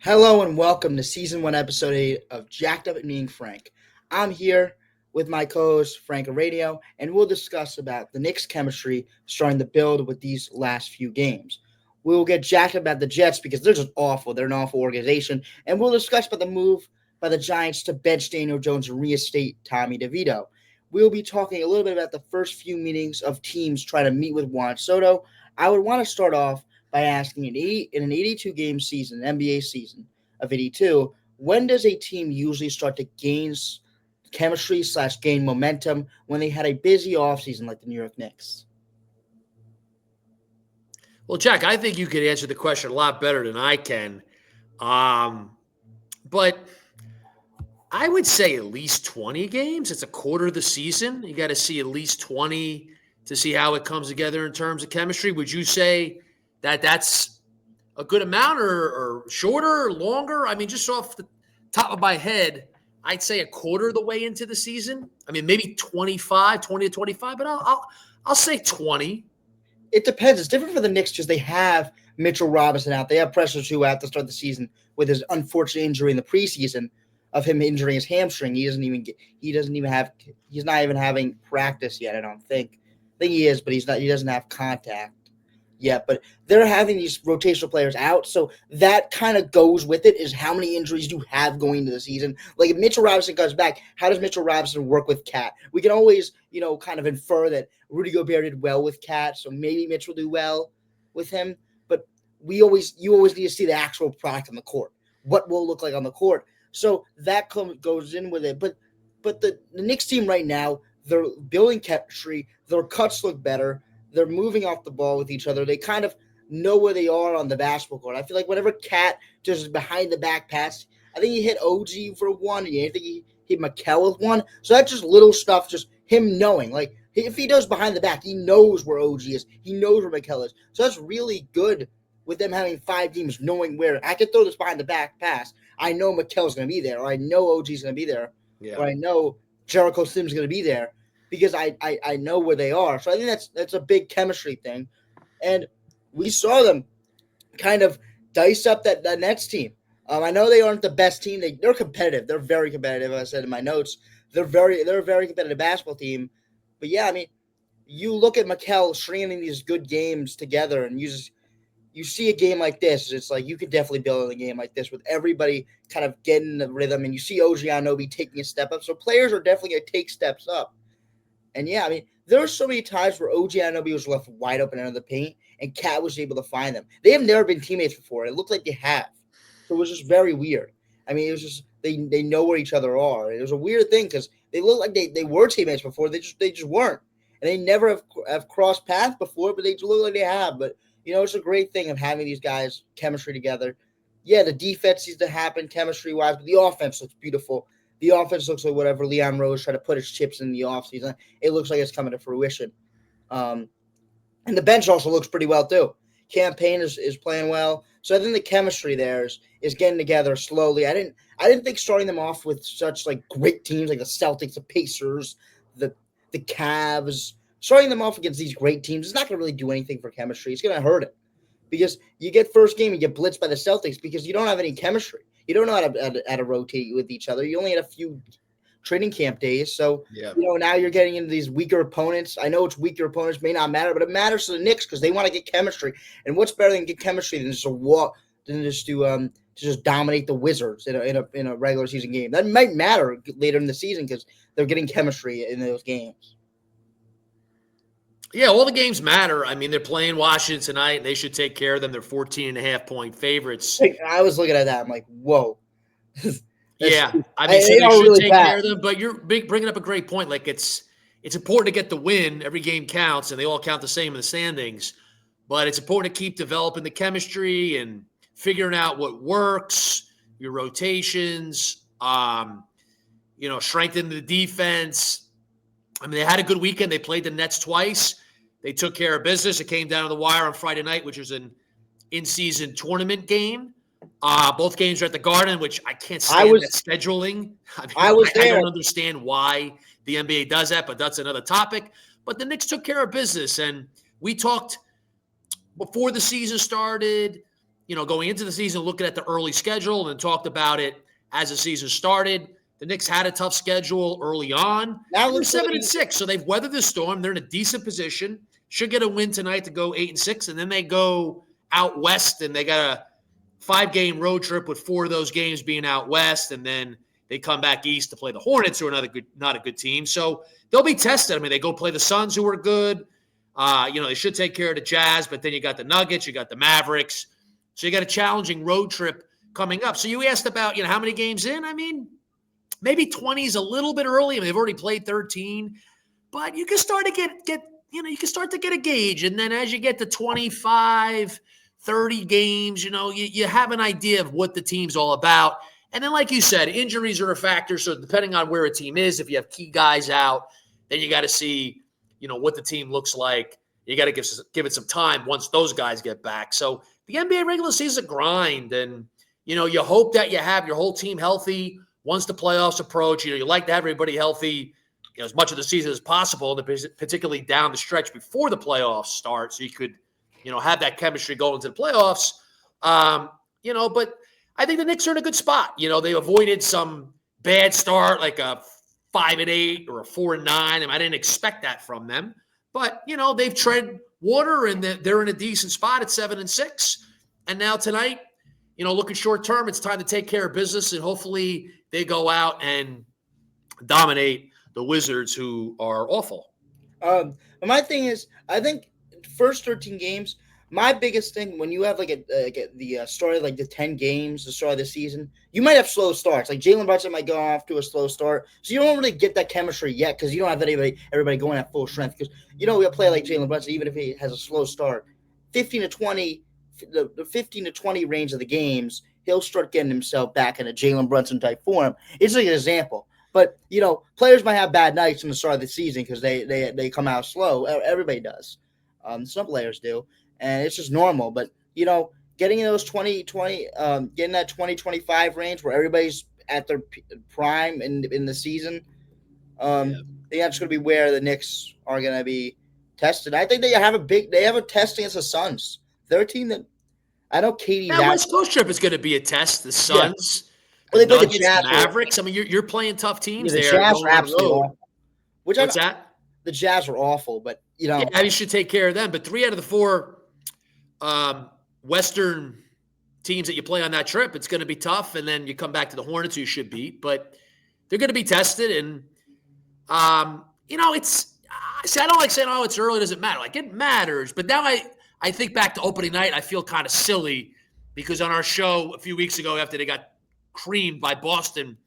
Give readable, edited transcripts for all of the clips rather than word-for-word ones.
Hello and welcome to season 1, episode 8 of Jacked Up and Being Frank. I'm here with my co-host Frank Radio, and we'll discuss about the Knicks' chemistry starting to build with these last few games. We will get jacked up about the Jets because they're just awful. They're an awful organization, and we'll discuss about the move by the Giants to bench Daniel Jones and reinstate Tommy DeVito. We'll be talking a little bit about the first few meetings of teams trying to meet with Juan Soto. I would want to start off by asking in an 82 game season, an NBA season of 82, when does a team usually start to gain chemistry / gain momentum when they had a busy offseason like the New York Knicks? Well, Jack, I think you could answer the question a lot better than I can. But I would say at least 20 games. It's a quarter of the season. You got to see at least 20 to see how it comes together in terms of chemistry. Would you say that that's a good amount or shorter or longer? I mean, just off the top of my head, I'd say a quarter of the way into the season. I mean, maybe 20 to 25, but I'll say 20. It depends. It's different for the Knicks because they have Mitchell Robinson out. They have Precious who out to start the season with his unfortunate injury in the preseason of him injuring his hamstring. He's not even having practice yet, I don't think. I think he is, but he doesn't have contact yet. But they're having these rotational players out, so that kind of goes with it, is how many injuries do you have going into the season. Like if Mitchell Robinson comes back, how does Mitchell Robinson work with Cat? We can always, kind of infer that Rudy Gobert did well with Cat, so maybe Mitch will do well with him. But you always need to see the actual product on the court. What will it look like on the court? So that goes in with it. But the Knicks team right now, they're building chemistry. Their cuts look better. They're moving off the ball with each other. They kind of know where they are on the basketball court. I feel like whenever Cat just behind the back pass, I think he hit OG for one. I think he hit Mikal with one. So that's just little stuff, just him knowing. Like, if he does behind the back, he knows where OG is. He knows where Mikal is. So that's really good with them having 5 teams knowing where. I can throw this behind the back pass. I know Mikal's going to be there, or I know OG's going to be there, or I know Jericho Sims is going to be there because I know where they are. So I think that's a big chemistry thing. And we saw them kind of dice up that Nets team. I know they aren't the best team. They're competitive. They're very competitive. As I said in my notes, they're a very competitive basketball team. But yeah, I mean, you look at Mikal stringing these good games together, and you see a game like this. It's like you could definitely build a game like this with everybody kind of getting the rhythm, and you see OG Anunoby taking a step up. So players are definitely going to take steps up. And yeah, I mean, there are so many times where OG Anunoby was left wide open under the paint, and Cat was able to find them. They have never been teammates before. It looked like they have. So it was just very weird. I mean, it was just they know where each other are. It was a weird thing because they looked like they were teammates before. They just weren't. And they never have crossed paths before, but they look like they have. But, it's a great thing of having these guys chemistry together. Yeah, the defense needs to happen chemistry-wise, but the offense looks beautiful. The offense looks like whatever Leon Rose tried to put his chips in the offseason. It looks like it's coming to fruition. And the bench also looks pretty well, too. Campaign is playing well. So I think the chemistry there is getting together slowly. I didn't think starting them off with such like great teams like the Celtics, the Pacers, the Cavs, starting them off against these great teams is not going to really do anything for chemistry. It's going to hurt it because you get first game, you get blitzed by the Celtics because you don't have any chemistry. You don't know how to rotate with each other. You only had a few training camp days. So, now you're getting into these weaker opponents. I know it's weaker opponents may not matter, but it matters to the Knicks because they want to get chemistry. And what's better than get chemistry than just to just dominate the Wizards in a regular season game? That might matter later in the season because they're getting chemistry in those games. Yeah, all the games matter. I mean, they're playing Washington tonight, and they should take care of them. They're 14.5-point favorites. I was looking at that. I'm like, whoa. Yeah, I mean, so they should really take care of them. But you're bringing up a great point. Like, it's important to get the win. Every game counts, and they all count the same in the standings. But it's important to keep developing the chemistry and figuring out what works, your rotations, strengthen the defense. I mean, they had a good weekend. They played the Nets twice. They took care of business. It came down to the wire on Friday night, which was an in-season tournament game. Both games are at the Garden, which I can't stand that scheduling. I don't understand why the NBA does that, but that's another topic. But the Knicks took care of business, and we talked before the season started. going into the season, looking at the early schedule and talked about it as the season started. The Knicks had a tough schedule early on. Now They're looks really 7-6, so they've weathered the storm. They're in a decent position. Should get a win tonight to go 8-6, and then they go out west, and they got a 5-game road trip with 4 of those games being out west, and then they come back east to play the Hornets, who are not a good team. So they'll be tested. I mean, they go play the Suns, who are good. They should take care of the Jazz, but then you got the Nuggets, you got the Mavericks. So you got a challenging road trip coming up. So you asked about, how many games in? I mean, maybe 20 is a little bit early. I mean, they've already played 13, but you can start to you can start to get a gauge. And then as you get to 25, 30 games, you have an idea of what the team's all about. And then, like you said, injuries are a factor. So depending on where a team is, if you have key guys out, then you got to see, what the team looks like. You got to give it some time once those guys get back. So the NBA regular season is a grind. And, you hope that you have your whole team healthy once the playoffs approach. You like to have everybody healthy as much of the season as possible, particularly down the stretch before the playoffs start. So you could, have that chemistry going into the playoffs. But I think the Knicks are in a good spot. They avoided some bad start, like a 5-8 or a 4-9. I didn't expect that from them. But, they've tread water, and they're in a decent spot at 7-6. And now tonight, looking short term, it's time to take care of business, and hopefully they go out and dominate the Wizards, who are awful. My thing is, I think first 13 games, my biggest thing, when you have the story, like the 10 games, the start of the season, you might have slow starts. Like Jalen Brunson might go off to a slow start. So you don't really get that chemistry yet because you don't have everybody going at full strength. Because, we'll play like Jalen Brunson, even if he has a slow start, 15 to 20, the 15 to 20 range of the games, he'll start getting himself back in a Jalen Brunson type form. It's like an example. But, players might have bad nights in the start of the season because they come out slow. Everybody does. Some players do. And it's just normal. But, getting in those 20, getting that 20-25 range where everybody's at their prime in the season, I think that's going to be where the Knicks are going to be tested. I think they have a test against the Suns. They're a team that I know Katie's That out. West Coast trip is going to be a test. The Suns, Well, the Nuggets, the Mavericks. I mean, you're playing tough teams there. The Jazz are absolutely awful. What's that? The Jazz are awful, but you should take care of them. But 3 out of the 4 Western teams that you play on that trip, it's going to be tough. And then you come back to the Hornets, who you should beat, but they're going to be tested. And I don't like saying, "Oh, it's early, doesn't matter." Like, it matters. But now I think back to opening night, I feel kind of silly because on our show a few weeks ago, after they got creamed by Boston,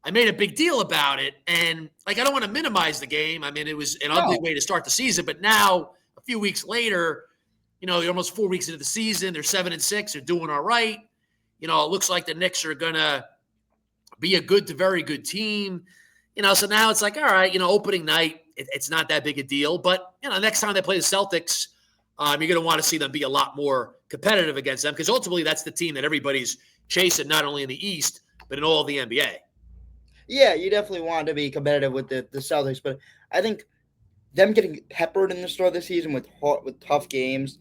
I made a big deal about it. And I don't want to minimize the game. I mean, it was an ugly way to start the season. But now, a few weeks later, you're almost 4 weeks into the season. They're 7-6. They're doing all right. It looks like the Knicks are going to be a good to very good team. So now it's like, all right, opening night, it's not that big a deal. But, next time they play the Celtics, you're going to want to see them be a lot more competitive against them because ultimately that's the team that everybody's chasing, not only in the East, but in all of the NBA. Yeah, you definitely want to be competitive with the Celtics, but I think them getting peppered in the start of the season with tough games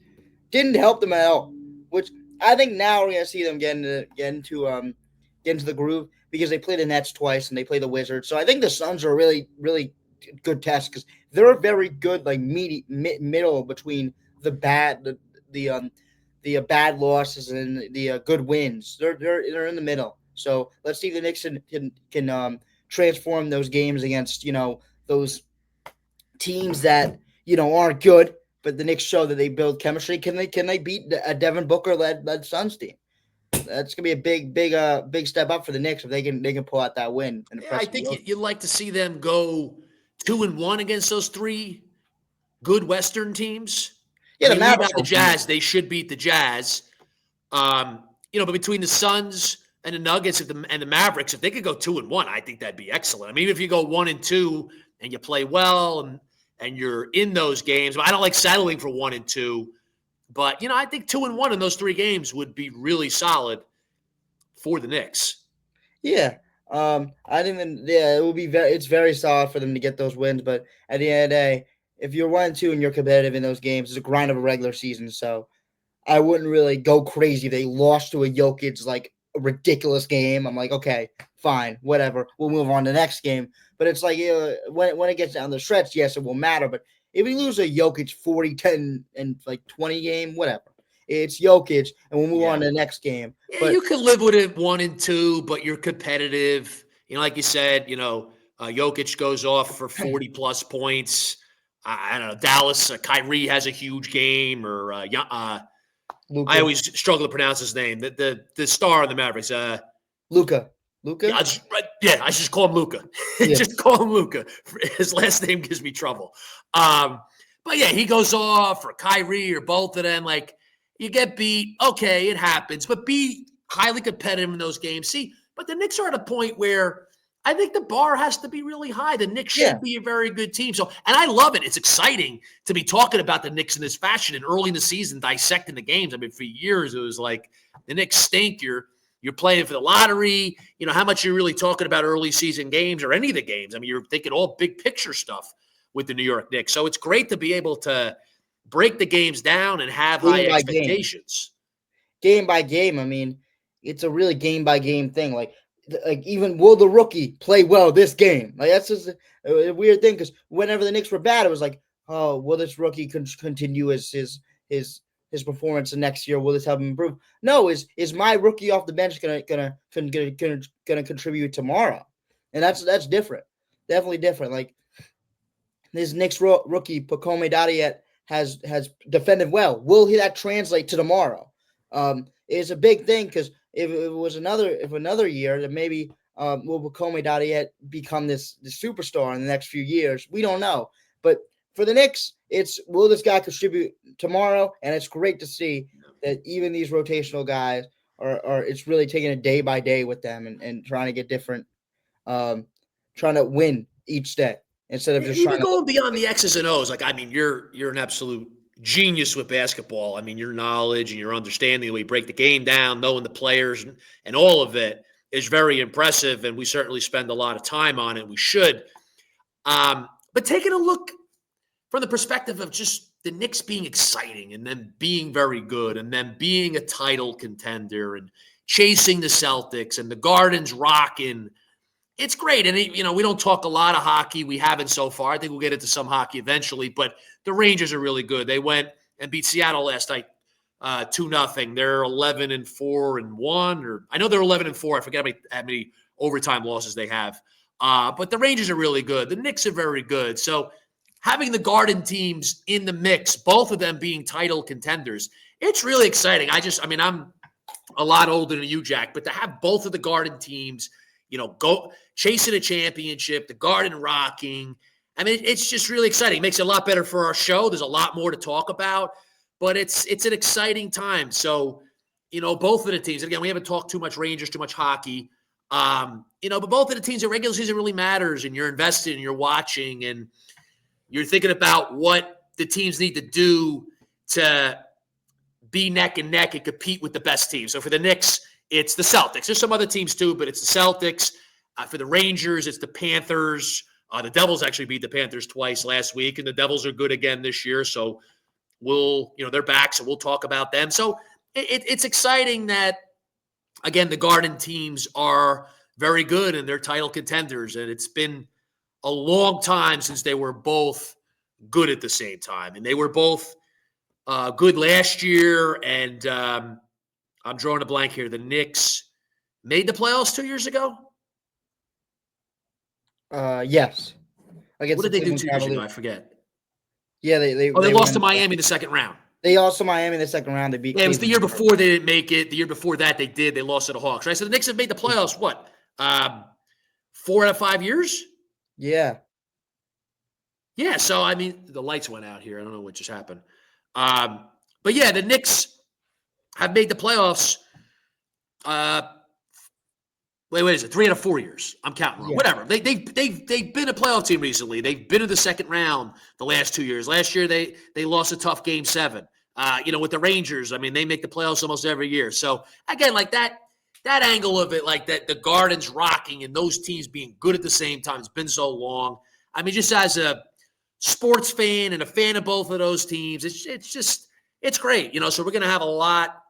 didn't help them at all. Which I think now we're gonna see them get into the groove because they play the Nets twice and they play the Wizards. So I think the Suns are a really, really good test because they're a very good middle between the bad bad losses and the good wins. They're in the middle. So let's see if the Knicks can transform those games against those teams that aren't good, but the Knicks show that they build chemistry. Can they beat a Devin Booker led Suns team? That's gonna be a big step up for the Knicks if they can pull out that win. I think you'd like to see them go 2-1 against those 3 good Western teams. Yeah, the Jazz, they should beat the Jazz. But between the Suns and the Nuggets and the Mavericks, if they could go 2-1, I think that'd be excellent. I mean, even if you go 1-2 and you play well and you're in those games, I don't like settling for 1-2, but I think 2-1 in those 3 games would be really solid for the Knicks. Yeah, I think it will be it's very solid for them to get those wins. But at the end of the day, if you're 1-2 and you're competitive in those games, it's a grind of a regular season. So I wouldn't really go crazy if they lost to a Jokic like a ridiculous game. I'm like, okay, fine, whatever. We'll move on to the next game. But it's like when it gets down the stretch, yes, it will matter. But if we lose a Jokic 40, 10, and like 20 game, whatever. It's Jokic, and we'll move on Yeah. to the next game. Yeah, But you could live with it 1 and 2, but you're competitive. Like you said, Jokic goes off for 40 plus points. I don't know. Dallas, Kyrie has a huge game, or I Luka, always struggle to pronounce his name. The star of the Mavericks. Luka, Yeah, I just call him Luca. yeah, Just call him Luca. His last name gives me trouble. But yeah, he goes off, or Kyrie, or both of them. Like, you get beat. Okay, it happens. But be highly competitive in those games. See, but the Knicks are at a point where I think the bar has to be really high. The Knicks yeah. should be a very good team. So, and I love it. It's exciting to be talking about the Knicks in this fashion and early in the season, dissecting the games. I mean, for years, it was like, the Knicks stink. You're playing for the lottery. How much you're really talking about early season games or any of the games. I mean, you're thinking all big picture stuff with the New York Knicks. So it's great to be able to break the games down and have high Game by game. expectations. Game by game. I mean, it's a really game by game thing. Like even will the rookie play well this game? Like that's just a weird thing because whenever the Knicks were bad, it was like, oh, will this rookie continue his performance the next year? Will this help him improve? No, is my rookie off the bench gonna contribute tomorrow? And that's different, definitely different. Like this Knicks rookie Pacome Dadiet has defended well. Will that translate to tomorrow? It's a big thing because if it was another year, then maybe will Pacome Dadiet become this superstar in the next few years? We don't know. But for the Knicks, it's will this guy contribute tomorrow? And it's great to see that even these rotational guys are it's really taking it day by day with them and trying to get different, trying to win each day instead of just trying Even to. going beyond the X's and O's, like, I mean, you're an absolute genius with basketball. I mean, your knowledge and your understanding, the way you break the game down, knowing the players and all of it is very impressive. And we certainly spend a lot of time on it. We should. But taking a look from the perspective of just the Knicks being exciting and then being very good and then being a title contender and chasing the Celtics and the Gardens rocking. It's great. And, we don't talk a lot of hockey. We haven't so far. I think we'll get into some hockey eventually. But the Rangers are really good. They went and beat Seattle last night 2-0. They're 11-4-1. Or I know they're 11-4. I forget how many overtime losses they have. But the Rangers are really good. The Knicks are very good. So having the Garden teams in the mix, both of them being title contenders, it's really exciting. I'm a lot older than you, Jack, but to have both of the Garden teams – go chasing a championship, the Garden rocking. I mean, it's just really exciting. It makes it a lot better for our show. There's a lot more to talk about, but it's an exciting time. So, both of the teams, again, we haven't talked too much Rangers, too much hockey, but both of the teams, the regular season really matters, and you're invested and you're watching and you're thinking about what the teams need to do to be neck and neck and compete with the best teams. So for the Knicks, it's the Celtics. There's some other teams too, but it's the Celtics. For the Rangers, it's the Panthers. The Devils actually beat the Panthers twice last week, and the Devils are good again this year. So they're back, so we'll talk about them. So it's exciting that, again, the Garden teams are very good and they're title contenders. And it's been a long time since they were both good at the same time. And they were both good last year, and I'm drawing a blank here. The Knicks made the playoffs 2 years ago? Yes. What did they do 2 years ago? I forget. Yeah, they lost to Miami in the second round. They lost to Miami in the second round. They beat. Yeah, it was the year before they didn't make it. The year before that they did. They lost to the Hawks, right? So the Knicks have made the playoffs, what, 4 out of 5 years? Yeah. Yeah, so, I mean, the lights went out here. I don't know what just happened. But, yeah, the Knicks have made the playoffs. Wait, is it 3 out of 4 years? I'm counting wrong. Yeah. Whatever. They've been a playoff team recently. They've been in the second round the last 2 years. Last year they lost a tough Game 7. With the Rangers, I mean, they make the playoffs almost every year. So again, like that angle of it, like that, the Gardens rocking and those teams being good at the same time. It's been so long. I mean, just as a sports fan and a fan of both of those teams, it's just it's great. So we're going to have a lot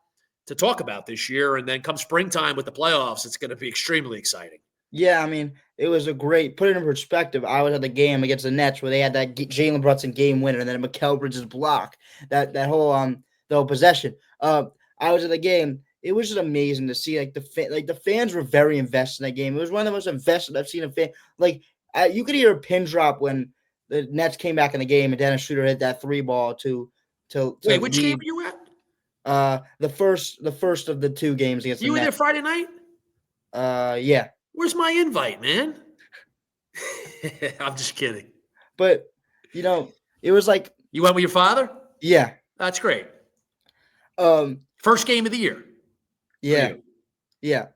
to talk about this year. And then come springtime with the playoffs, it's going to be extremely exciting. Yeah, I mean, it was a great. Put it in perspective. I was at the game against the Nets where they had that Jalen Brunson game winner, and then Mikal Bridges block. That whole the whole possession. I was at the game. It was just amazing to see. Like the fans were very invested in that game. It was one of the most invested I've seen a fan. Like you could hear a pin drop when the Nets came back in the game, and Dennis Schroeder hit that three ball to Wait, which game lead. are you at? The first of the two games against the You were there Nets. Friday night? Yeah. Where's my invite, man? I'm just kidding. But it was like, You went with your father? yeah. That's great. Um, First game of the year. yeah. Yeah.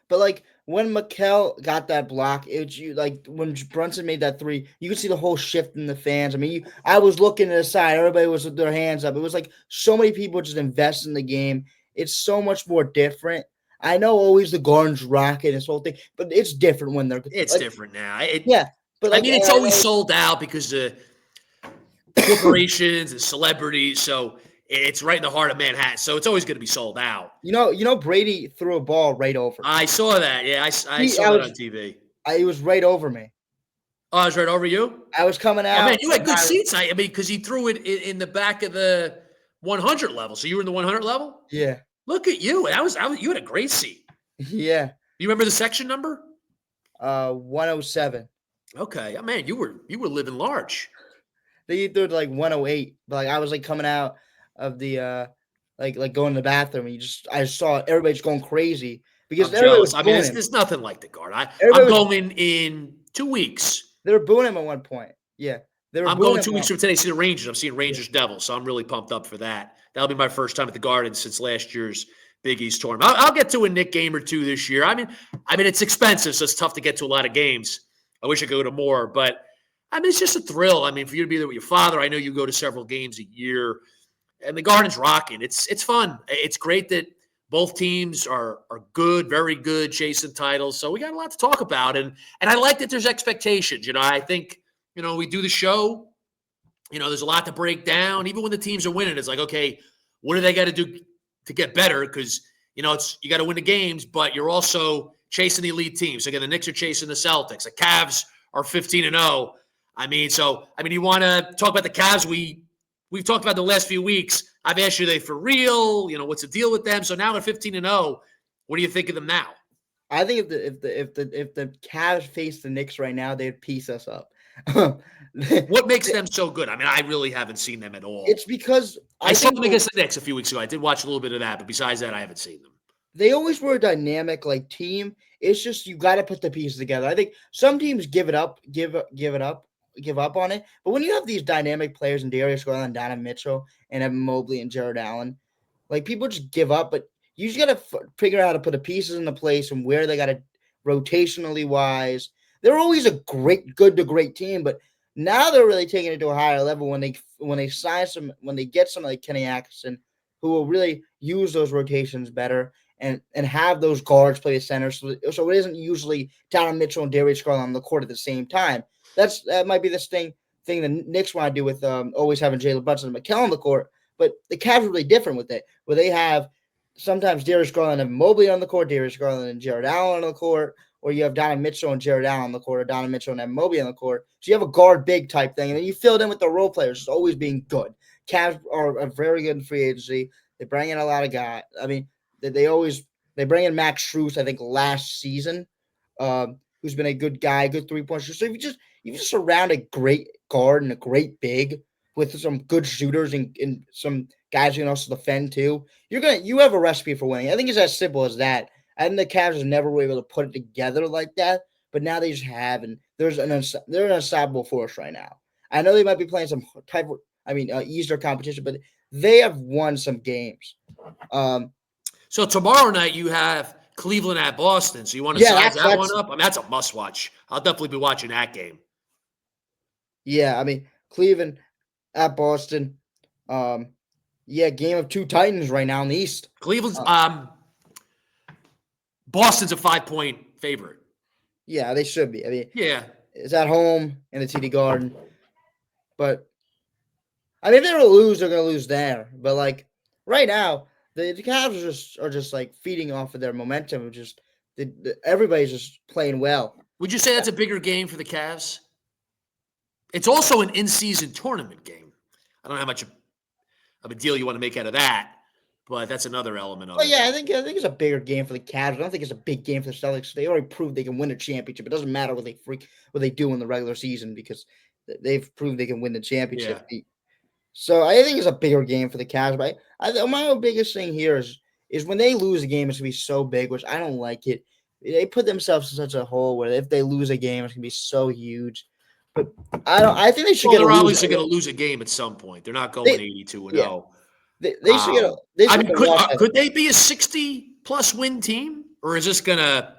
But like when Mikal got that block, like when Brunson made that three, you could see the whole shift in the fans. I mean, I was looking to the side, everybody was with their hands up. It was like so many people just invest in the game. It's so much more different. I know always the Gardens rocket this whole thing, but it's different when they're It's like, different now. yeah. But like, It's always sold out because of corporations and celebrities. So it's right in the heart of Manhattan. So it's always going to be sold out. Brady threw a ball right over. I saw that. Yeah, I saw that on TV. It was right over me. Oh, I was right over you? I was coming out. Oh, man, you had good seats. I mean, because he threw it in the back of the 100 level. So you were in the 100 level? Yeah. Look at you. You had a great seat. Yeah. You remember the section number? 107. Okay. Oh, man, you were living large. They threw like 108, but like I was like coming out of the like going to the bathroom, and I saw everybody just going crazy because everybody was I booing mean, him. there's nothing like the Guard. I'm Everybody was- going in 2 weeks. They were booing him at one point. Yeah, they were. I'm booing going him 2 weeks at- from today to see the Rangers. I'm seeing Rangers Devils, so I'm really pumped up for that. That'll be my first time at the Garden since last year's Big East tournament. I'll get to a Knick game or two this year. I mean, it's expensive, so it's tough to get to a lot of games. I wish I could go to more, but I mean, it's just a thrill. I mean, for you to be there with your father, I know you go to several games a year, and the Garden's rocking. It's fun. It's great that both teams are good, very good, chasing titles. So we got a lot to talk about, and I like that there's expectations. I think we do the show. There's a lot to break down. Even when the teams are winning, it's like, okay, what do they got to do to get better? Because you got to win the games, but you're also chasing the elite teams. Again, the Knicks are chasing the Celtics. The Cavs are 15-0. I mean, you want to talk about the Cavs? We've talked about the last few weeks. I've asked you, are they for real? What's the deal with them? So now at 15-0, what do you think of them now? I think if the Cavs face the Knicks right now, they'd piece us up. What makes them so good? I mean, I really haven't seen them at all. It's because I saw them against the Knicks a few weeks ago. I did watch a little bit of that, but besides that, I haven't seen them. They always were a dynamic team. It's just you got to put the pieces together. I think some teams give up on it. But when you have these dynamic players in Darius Garland, Donovan Mitchell, and Evan Mobley and Jared Allen, people just give up. But you just got to figure out how to put the pieces into place and where they got to rotationally wise. They're always a good to great team, but now they're really taking it to a higher level when they get some like Kenny Atkinson, who will really use those rotations better and have those guards play the center. So it isn't usually Donovan Mitchell and Darius Garland on the court at the same time. That might be this thing the Knicks want to do with always having Jalen Brunson and Mikal on the court, but the Cavs are really different with it, where they have sometimes Darius Garland and Mobley on the court, Darius Garland and Jared Allen on the court, or you have Donovan Mitchell and Jared Allen on the court, or Donovan Mitchell and Evan Mobley on the court. So you have a guard big type thing, and then you fill it in with the role players. It's always being good. Cavs are a very good in free agency. They bring in a lot of guys. I mean, they bring in Max Strus, I think, last season, who's been a good guy, good 3-point shooter. So if you just surround a great guard and a great big with some good shooters and some guys who can also defend too, you have a recipe for winning. I think it's as simple as that. I think the Cavs have never were able to put it together like that, but now they just have, and they're an unstoppable force right now. I know they might be playing some type of, easier competition, but they have won some games. So tomorrow night you have Cleveland at Boston. So you want to size that one up? I mean, that's a must-watch. I'll definitely be watching that game. Yeah, I mean, Cleveland at Boston. Game of two Titans right now in the East. Cleveland's Boston's a 5-point favorite. Yeah, they should be. I mean, yeah, it's at home in the TD Garden, but I mean, if they're gonna lose, they're gonna lose there. But like right now, the Cavs are just like feeding off of their momentum. Just everybody's just playing well. Would you say that's a bigger game for the Cavs? It's also an in-season tournament game. I don't know how much of a deal you want to make out of that, but that's another element of But it. yeah, I think it's a bigger game for the Cavs. I don't think it's a big game for the Celtics. They already proved they can win a championship. It doesn't matter what they do in the regular season because they've proved they can win the championship. Yeah. So I think it's a bigger game for the Cavs. But my biggest thing here is when they lose a game, it's gonna be so big, which I don't like it. They put themselves in such a hole where if they lose a game, it's gonna be so huge. But I don't. I think they should Well, get a they're lose. obviously going to lose a game at some point. They're not going They 82 and yeah. 0. They should get. They I should mean, get a loss. could they be a 60-plus win team, or is this going to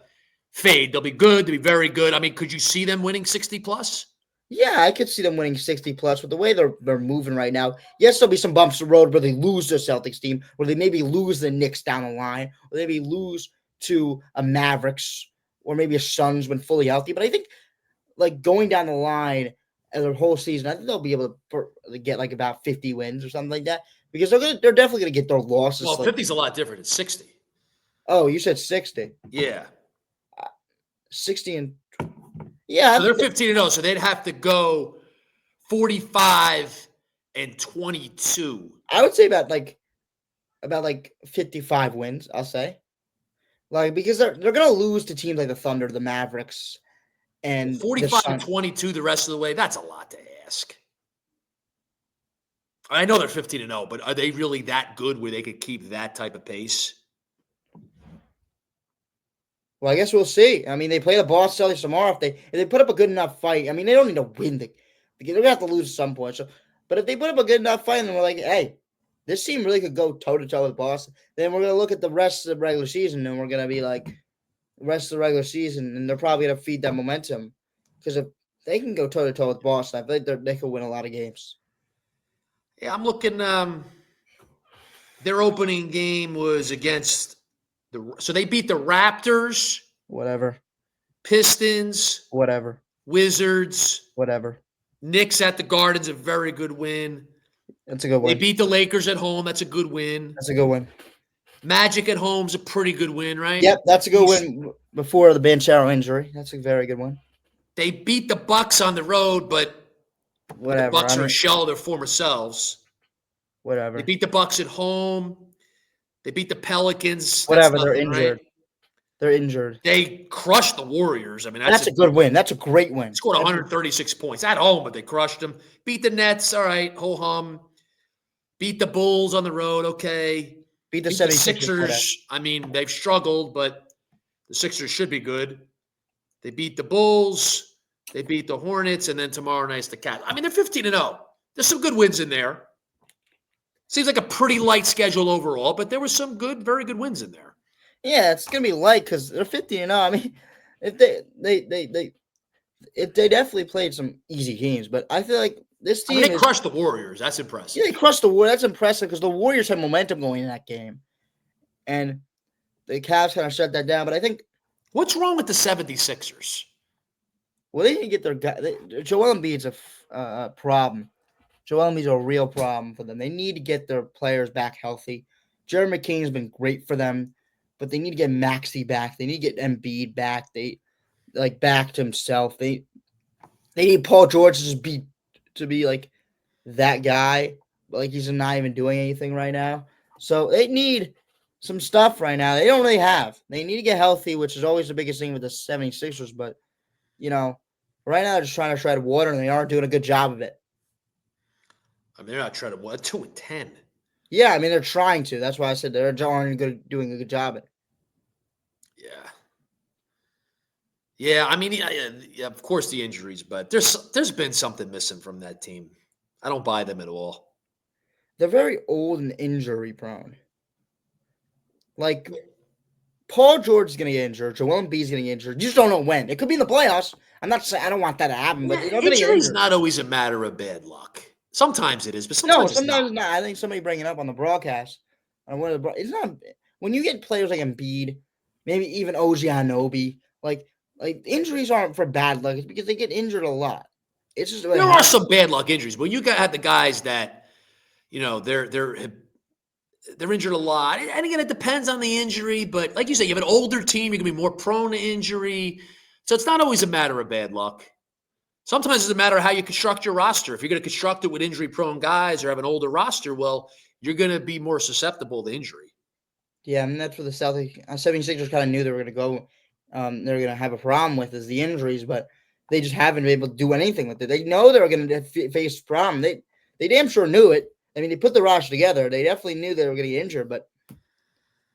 fade? They'll be good. They'll be very good. I mean, could you see them winning 60-plus? Yeah, I could see them winning 60 plus with the way they're moving right now. Yes, there'll be some bumps in the road where they lose the Celtics team, where they maybe lose the Knicks down the line, or maybe lose to a Mavericks or maybe a Suns when fully healthy. But I think like going down the line as their whole season, I think they'll be able to get like about 50 wins or something like that because they're definitely gonna get their losses. Well, Like, 50 is a lot different than 60. oh, you said 60. Yeah. 60 and yeah, So they're 15 and 0, so they'd have to go 45 and 22. I would say about 55 wins, I'll say. Like because they're gonna lose to teams like the Thunder, the Mavericks, and the 45 and Suns. 22 the rest of the way, that's a lot to ask. I know they're 15 and 0, but are they really that good where they could keep that type of pace? Well, I guess we'll see. I mean, they play the Boston Celtics tomorrow. If they put up a good enough fight, I mean, they don't need to win they're gonna have to lose at some point. So, but if they put up a good enough fight, then we're like, hey, this team really could go toe to toe with Boston. Then we're gonna look at the rest of the regular season, and we're gonna be like, the rest of the regular season, and they're probably gonna feed that momentum because if they can go toe to toe with Boston, I feel like they could win a lot of games. Yeah, I'm looking. Their opening game was against so they beat the Raptors, Whatever, Pistons, whatever, Wizards, whatever. Knicks at the Garden's a very good win. That's a good They one. beat the Lakers at home. That's a good win. That's a good one. Magic at home's a pretty good win, right? Yep, that's a good win before the Banchero injury. That's a very good one. They beat the Bucks on the road, but the Whatever. Bucks are a shell of their former selves. Whatever. They beat the Bucks at home. They beat the Pelicans. Whatever. That's They're nothing, injured. right? They're injured. They crushed the Warriors. I mean, That's a good win. That's a great win. Scored 136 points at home, but they crushed them. Beat the Nets. All right. Ho hum. Beat the Bulls on the road. Okay. Beat the Beat 76ers. Sixers. I mean, they've struggled, but the Sixers should be good. They beat the Bulls. They beat the Hornets. And then tomorrow night's the Cavs. I mean, they're 15 and 0. There's some good wins in there. Seems like a pretty light schedule overall, but there were some good, very good wins in there. Yeah, it's gonna be light because they're 15 and 0. I mean, if they definitely played some easy games, but I feel like this team they crushed the Warriors. That's impressive. Yeah, they crushed the Warriors. That's impressive because the Warriors had momentum going in that game, and the Cavs kind of shut that down. But I think what's wrong with the 76ers? well, they didn't get their guy. Joel Embiid's a problem. Joel Embiid's a real problem for them. They need to get their players back healthy. Jeremy McCain's been great for them, but they need to get Maxey back. They need to get Embiid back. They back to himself. They need Paul George to be like that guy, but like he's not even doing anything right now. So they need some stuff right now. They don't really have. They need to get healthy, which is always the biggest thing with the 76ers. But right now they're just trying to tread water, and they aren't doing a good job of it. I mean, they're not trying to what 2-10. Yeah, I mean they're trying to. That's why I said they're aren't doing a good job at it. Yeah. Yeah, I mean, yeah, of course the injuries, but there's been something missing from that team. I don't buy them at all. They're very old and injury prone. Like Paul George is going to get injured. Joel Embiid is going to get injured. You just don't know when. It could be in the playoffs. I'm not saying I don't want that to happen, but injury is not always a matter of bad luck. Sometimes it is, but sometimes it's not. I think somebody bringing it up on the broadcast. It's not when you get players like Embiid, maybe even OG Anunoby, like injuries aren't for bad luck. It's because they get injured a lot. It's just there are some bad luck injuries, but you had the guys that they're injured a lot. And again, it depends on the injury. But like you say, you have an older team, you're going to be more prone to injury. So it's not always a matter of bad luck. Sometimes it's a matter of how you construct your roster. If you're going to construct it with injury-prone guys or have an older roster, well, you're going to be more susceptible to injury. Yeah, and that's what the 76ers kind of knew they were going to go. They were going to have a problem with is the injuries, but they just haven't been able to do anything with it. They know they were going to face a problem. They damn sure knew it. I mean, they put the roster together. They definitely knew they were going to get injured, but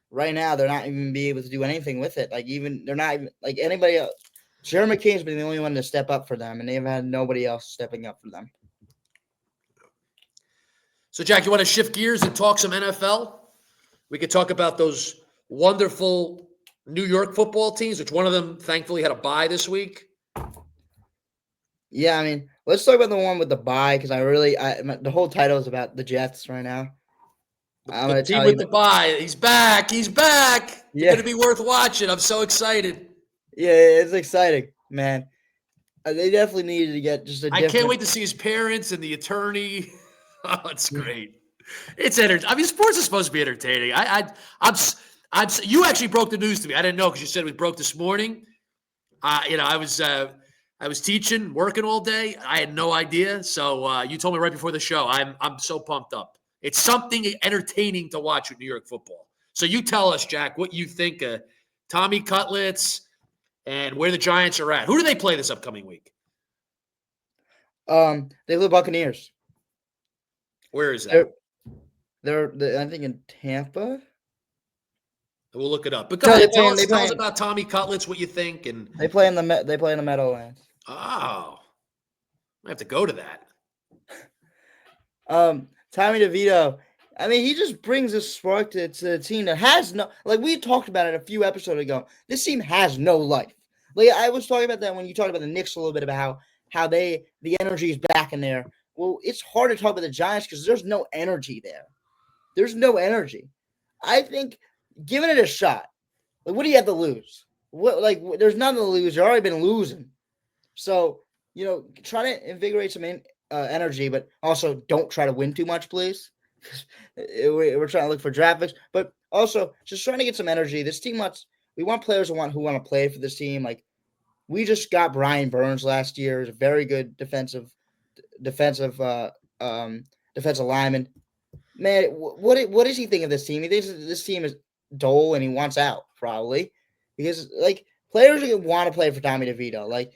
right now they're not even be able to do anything with it. They're not even like anybody else. Jeremy McCain's been the only one to step up for them, and they've had nobody else stepping up for them. So, Jack, you want to shift gears and talk some NFL? We could talk about those wonderful New York football teams, which one of them, thankfully, had a bye this week. Yeah, I mean, let's talk about the one with the bye because the whole title is about the Jets right now. The team with the bye. He's back. He's back. Yeah. It's going to be worth watching. I'm so excited. Yeah, it's exciting, man. They definitely needed to get just a I can't wait to see his parents and the attorney. Oh, it's great. It's entertaining. I mean, sports is supposed to be entertaining. You actually broke the news to me. I didn't know because you said it broke this morning. I was teaching, working all day. I had no idea. So you told me right before the show. I'm so pumped up. It's something entertaining to watch with New York football. So you tell us, Jack, what you think of Tommy Cutlets and where the Giants are at. Who do they play this upcoming week? They play the Buccaneers. Where is that? They're I think in Tampa. We'll look it up. But go ahead, tell us about Tommy Cutlets, what you think, and they play in the Meadowlands. Oh, I have to go to that. Tommy DeVito. I mean, he just brings a spark to the team that has no, like we talked about it a few episodes ago. This team has no life. Like I was talking about that when you talked about the Knicks a little bit about how the energy is back in there. Well, it's hard to talk about the Giants because there's no energy there. There's no energy. I think giving it a shot. Like, what do you have to lose? There's nothing to lose. You've already been losing. So, try to invigorate some energy, but also don't try to win too much, please. We're trying to look for draft picks, but also just trying to get some energy. This team we want players who want to play for this team. Like we just got Brian Burns last year, is a very good defensive lineman. Man, what does he think of this team? He thinks this team is dull and he wants out probably because players are gonna want to play for Tommy DeVito. Like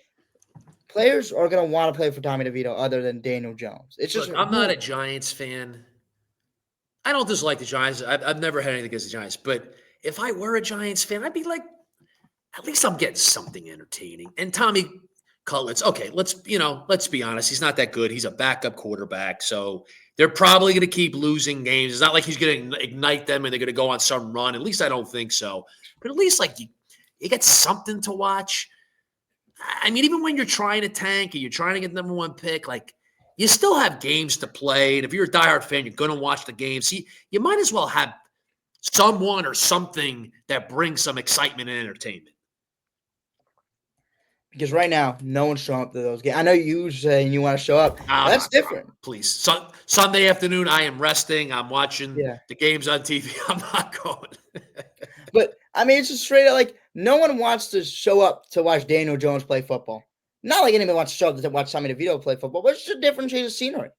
players are gonna want to play for Tommy DeVito other than Daniel Jones. It's just I'm not a Giants fan. I don't dislike the Giants. I've never had anything against the Giants, but if I were a Giants fan, I'd be like, at least I'm getting something entertaining. And Tommy Cutlets, okay, let's be honest. He's not that good. He's a backup quarterback, so they're probably going to keep losing games. It's not like he's going to ignite them and they're going to go on some run. At least I don't think so. But at least you get something to watch. I mean, even when you're trying to tank and you're trying to get the number one pick, you still have games to play. And if you're a diehard fan, you're going to watch the games. You might as well have someone or something that brings some excitement and entertainment. Because right now, no one's showing up to those games. I know you saying you want to show up. That's different. Please. Sunday afternoon, I am resting. I'm watching the games on TV. I'm not going. But, I mean, it's just straight up no one wants to show up to watch Daniel Jones play football. Not like anybody wants to show up to watch Tommy DeVito play football, but it's just a different change of scenery.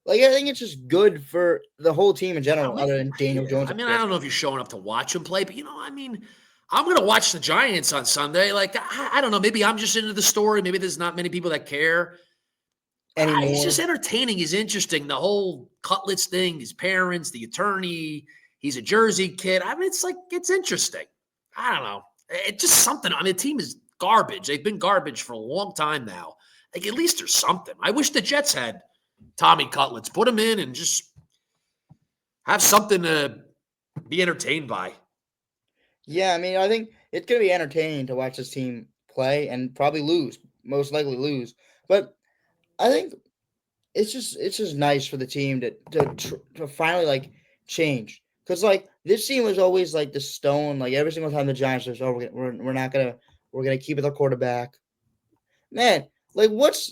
I think it's just good for the whole team in general, other than Daniel Jones. I mean, I don't know if you're showing up to watch him play, but, I'm going to watch the Giants on Sunday. I don't know. Maybe I'm just into the story. Maybe there's not many people that care anymore. It's just entertaining. He's interesting. The whole Cutlets thing, his parents, the attorney, he's a Jersey kid. I mean, it's interesting. I don't know. It's just something. I mean, the team is garbage. They've been garbage for a long time now. At least there's something. I wish the Jets had Tommy Cutlets. Put him in and just have something to be entertained by. Yeah, I mean, I think it's going to be entertaining to watch this team play and probably lose, most likely lose. But I think it's just nice for the team to finally change because this team was always the stone. Every single time the Giants are we're gonna keep with our quarterback. Man, what?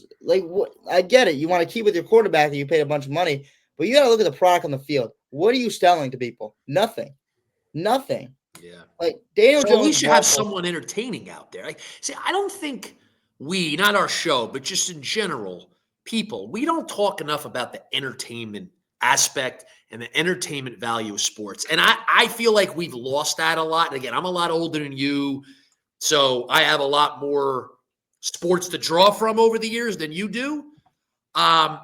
I get it. You want to keep with your quarterback that you paid a bunch of money, But you got to look at the product on the field. What are you selling to people? Nothing. Nothing. Yeah. Like Daniel So at Jones, least you have someone entertaining out there. Like, see, I don't think we, not our show, but just in general, people, we don't talk enough about the entertainment aspect and the entertainment value of sports. And I feel like we've lost that a lot. And again, I'm a lot older than you, so I have a lot more sports to draw from over the years than you do. I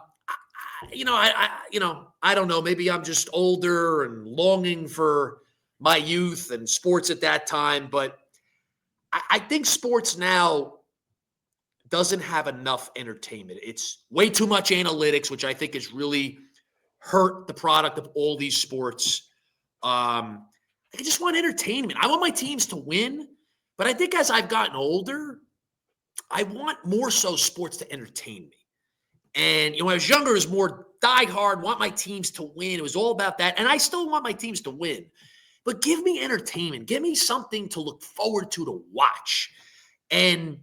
don't know. Maybe I'm just older and longing for my youth and sports at that time. But I think sports now doesn't have enough entertainment. It's way too much analytics, which I think has really hurt the product of all these sports. I just want entertainment. I want my teams to win. But I think as I've gotten older, I want more so sports to entertain me. And, when I was younger, it was more diehard, want my teams to win. It was all about that. And I still want my teams to win. But give me entertainment. Give me something to look forward to watch. And,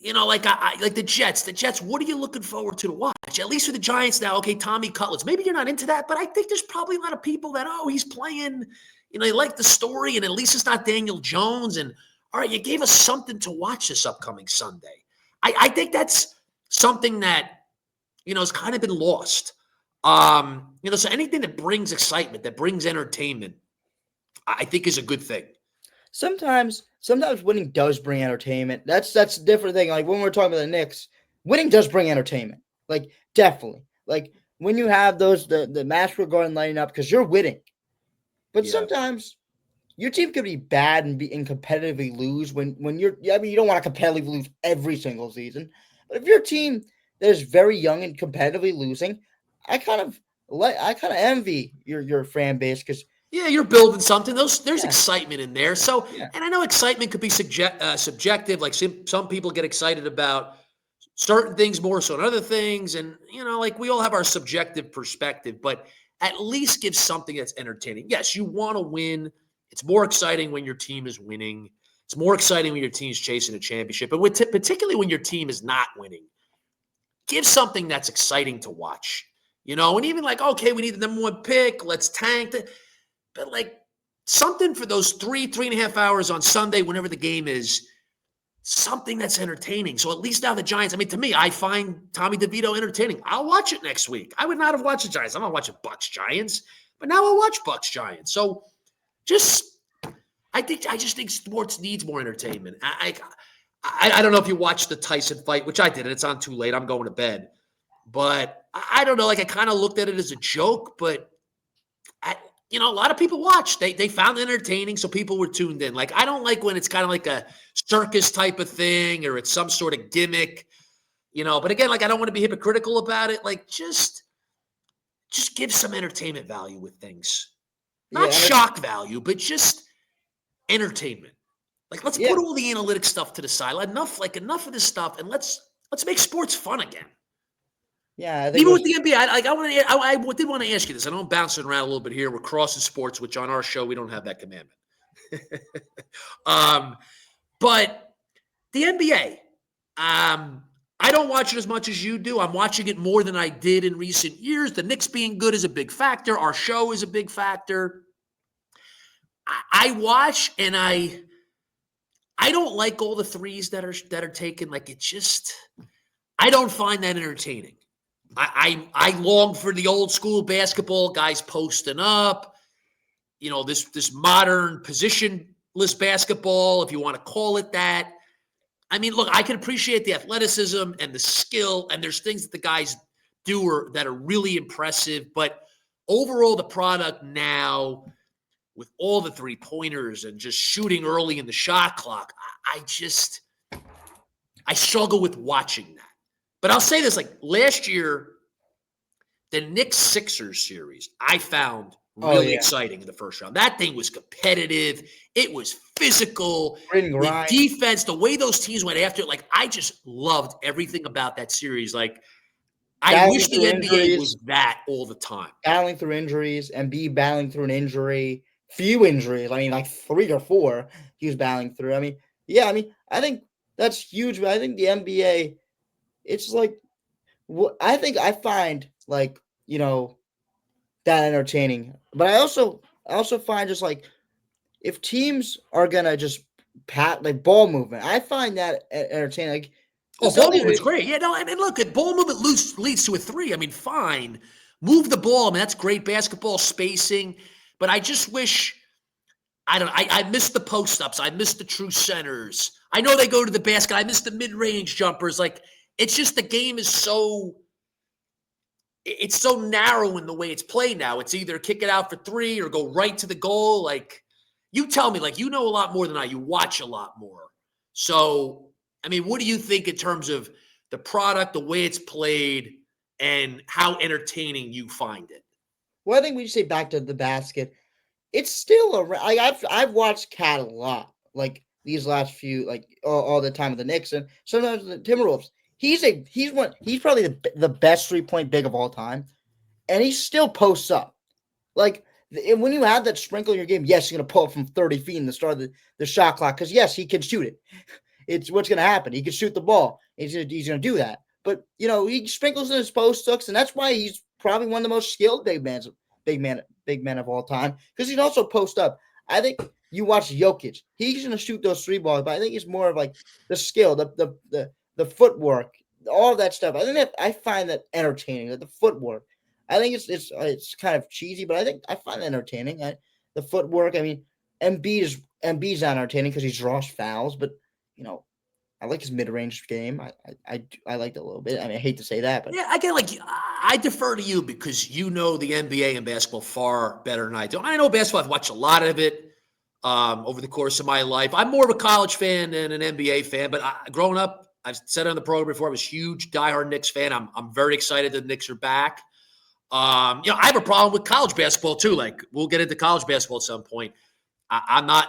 like the Jets. The Jets, what are you looking forward to watch? At least for the Giants now, okay, Tommy Cutlets. Maybe you're not into that, but I think there's probably a lot of people that, he's playing, they like the story, and at least it's not Daniel Jones. And, all right, you gave us something to watch this upcoming Sunday. I think that's something that, has kind of been lost. So anything that brings excitement, that brings entertainment, I think is a good thing. Sometimes winning does bring entertainment. That's a different thing. Like when we're talking about the Knicks, winning does bring entertainment. Like definitely. Like when you have the Madison Square Garden lighting up because you're winning. But sometimes your team could be bad and competitively lose when you're. I mean, you don't want to competitively lose every single season. But if your team that is very young and competitively losing, I kind of envy your fan base because. Yeah, you're building something. There's excitement in there. So, and I know excitement could be subjective. Like some people get excited about certain things more so than other things. And, like we all have our subjective perspective, but at least give something that's entertaining. Yes, you want to win. It's more exciting when your team is winning. It's more exciting when your team's chasing a championship. But particularly when your team is not winning, give something that's exciting to watch. And even like, okay, we need the number one pick. Let's tank it. But like something for those 3.5 hours on Sunday, whenever the game is, something that's entertaining. So at least now the Giants, to me, I find Tommy DeVito entertaining. I'll watch it next week. I would not have watched the Giants. I'm not watching Bucks Giants, but now I'll watch Bucks Giants. So I just think sports needs more entertainment. I don't know if you watched the Tyson fight, which I did, and it's on too late. I'm going to bed. But I don't know. Like I kind of looked at it as a joke, but a lot of people watched. They found it entertaining, so people were tuned in. Like, I don't like when it's kind of like a circus type of thing or it's some sort of gimmick, But again, like, I don't want to be hypocritical about it. Like, just give some entertainment value with things. Not shock value, but just entertainment. Like, let's put all the analytic stuff to the side. Enough of this stuff, and let's make sports fun again. Yeah, I think even with the NBA, I did want to ask you this. I know I'm bouncing around a little bit here. We're crossing sports, which on our show we don't have that commandment. But the NBA, I don't watch it as much as you do. I'm watching it more than I did in recent years. The Knicks being good is a big factor. Our show is a big factor. I watch and I don't like all the threes that are taken. Like I don't find that entertaining. I long for the old school basketball, guys posting up, this modern positionless basketball, if you want to call it that. Look, I can appreciate the athleticism and the skill, and there's things that the guys do that are really impressive. But overall, the product now, with all the three-pointers and just shooting early in the shot clock, I struggle with watching that. But I'll say this, like last year, the Knicks-Sixers series, I found really exciting in the first round. That thing was competitive. It was physical. The defense, the way those teams went after it, like I just loved everything about that series. Like I wish the NBA was that all the time. Battling through injuries, Embiid battling through an injury, few injuries. Like 3 or 4 he was battling through. I think that's huge. But I think the NBA, it's like, I think I find like you know, that entertaining. But I also find just like if teams are gonna just pat like ball movement, I find that entertaining. Like the Oh, ball Celtics, movement's great. Yeah, no, I mean, look, ball movement leads to a three. I mean, fine. Move the ball. I mean, that's great basketball spacing. But I just wish, I don't know, I miss the post ups. I miss the true centers. I know they go to the basket. I miss the mid range jumpers. Like, it's just the game is it's so narrow in the way it's played now. It's either kick it out for three or go right to the goal. Like, you tell me, like, you know a lot more than I. You watch a lot more. So, I mean, what do you think in terms of the product, the way it's played, and how entertaining you find it? well, I think we say back to the basket. It's still a like I've watched Cat a lot, like these last few like all the time with the Knicks and sometimes the Timberwolves. He's probably the best 3-point big of all time, and he still posts up. Like when you have that sprinkle in your game, yes, you're gonna pull up from 30 feet in the start of the shot clock because yes, he can shoot it. It's what's gonna happen. He can shoot the ball. He's gonna do that. But he sprinkles in his post hooks, and that's why he's probably one of the most skilled big men of all time because he's also post up. I think you watch Jokic; he's gonna shoot those three balls, but I think it's more of like the skill, the footwork, all of that stuff. I think that I find that entertaining. Like the footwork. I think it's kind of cheesy, but I find it entertaining. The footwork. I mean, Embiid's not entertaining because he draws fouls, but you know I like his mid-range game. I liked it a little bit. I mean, I hate to say that, but Yeah, again, like I defer to you because you know the NBA and basketball far better than I do. I know basketball. I've watched a lot of it over the course of my life. I'm more of a college fan than an NBA fan. But growing up, I've said it on the program before. I was a huge diehard Knicks fan. I'm very excited that the Knicks are back. I have a problem with college basketball too. Like we'll get into college basketball at some point. I'm not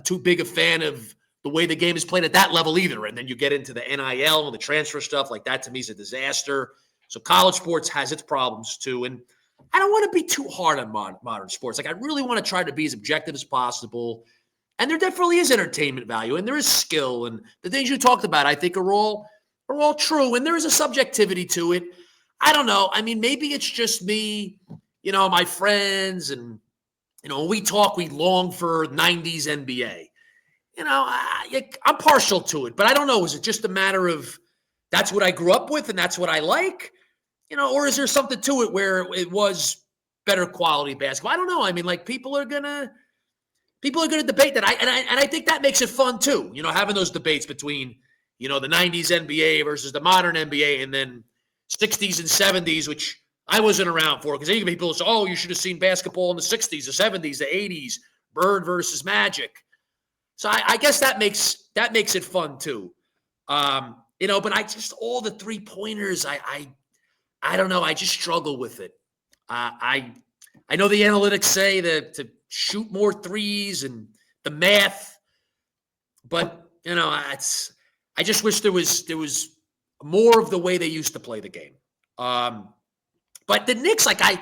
too big a fan of the way the game is played at that level either. And then you get into the NIL and the transfer stuff. Like that to me is a disaster. So college sports has its problems too. And I don't want to be too hard on modern sports. Like I really want to try to be as objective as possible. And there definitely is entertainment value and there is skill. And the things you talked about, I think are all true. And there is a subjectivity to it. I don't know. I mean, maybe it's just me, my friends, and when we talk, we long for 90s NBA. I'm partial to it, but I don't know. Is it just a matter of that's what I grew up with and that's what I like? Or is there something to it where it was better quality basketball? I don't know. I mean, like people are gonna debate that. I think that makes it fun too. Having those debates between the 90s NBA versus the modern NBA, and then 60s and 70s, which I wasn't around for, because people say, "Oh, you should have seen basketball in the 60s, the 70s, the 80s, Bird versus Magic." So I guess that makes it fun too. But I just all the 3-pointers, I don't know. I just struggle with it. I know the analytics say that to shoot more threes and the math, but I just wish there was more of the way they used to play the game. But the Knicks, like I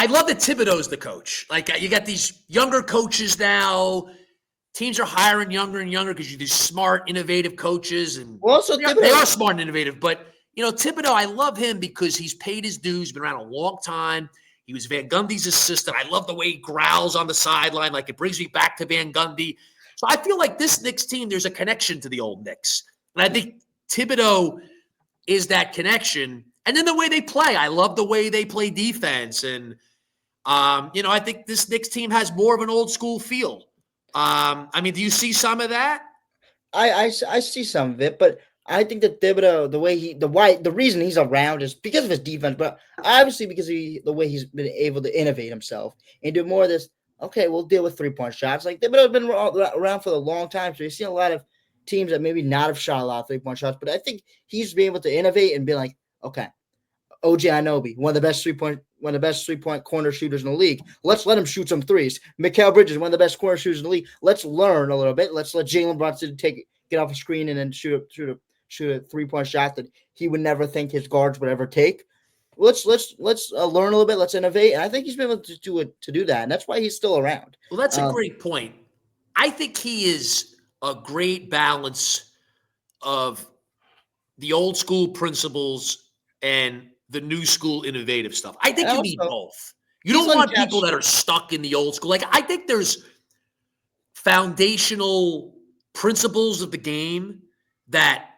love that Thibodeau's the coach. Like you got these younger coaches now. Teams are hiring younger and younger because you're these smart, innovative coaches, and well, also they are smart and innovative. But Thibodeau, I love him because he's paid his dues. Been around a long time. He was Van Gundy's assistant. I love the way he growls on the sideline. Like it brings me back to Van Gundy. So I feel like this Knicks team, there's a connection to the old Knicks, and I think Thibodeau is that connection. And then the way they play, I love the way they play defense. And, I think this Knicks team has more of an old school feel. I mean, do you see some of that? I see some of it, but I think that Thibodeau, the reason he's around is because of his defense, but obviously because the way he's been able to innovate himself and do more of this. Okay, we'll deal with 3-point shots. Like Thibodeau's been around for a long time, so you've seen a lot of teams that maybe not have shot a lot of 3-point shots, but I think he's been able to innovate and be like, okay, OG Anunoby, one of the best 3-point corner shooters in the league. Let's let him shoot some threes. Mikal Bridges, one of the best corner shooters in the league. Let's learn a little bit. Let's let Jalen Brunson get off a screen and then shoot a 3-point shot that he would never think his guards would ever take. Let's learn a little bit. Let's innovate, and I think he's been able to do that, and that's why he's still around. Well, that's a great point. I think he is a great balance of the old school principles and the new school innovative stuff. I And think you need also, both. You he's don't want uncapped. people that are stuck in the old school. Like, I think there's foundational principles of the game that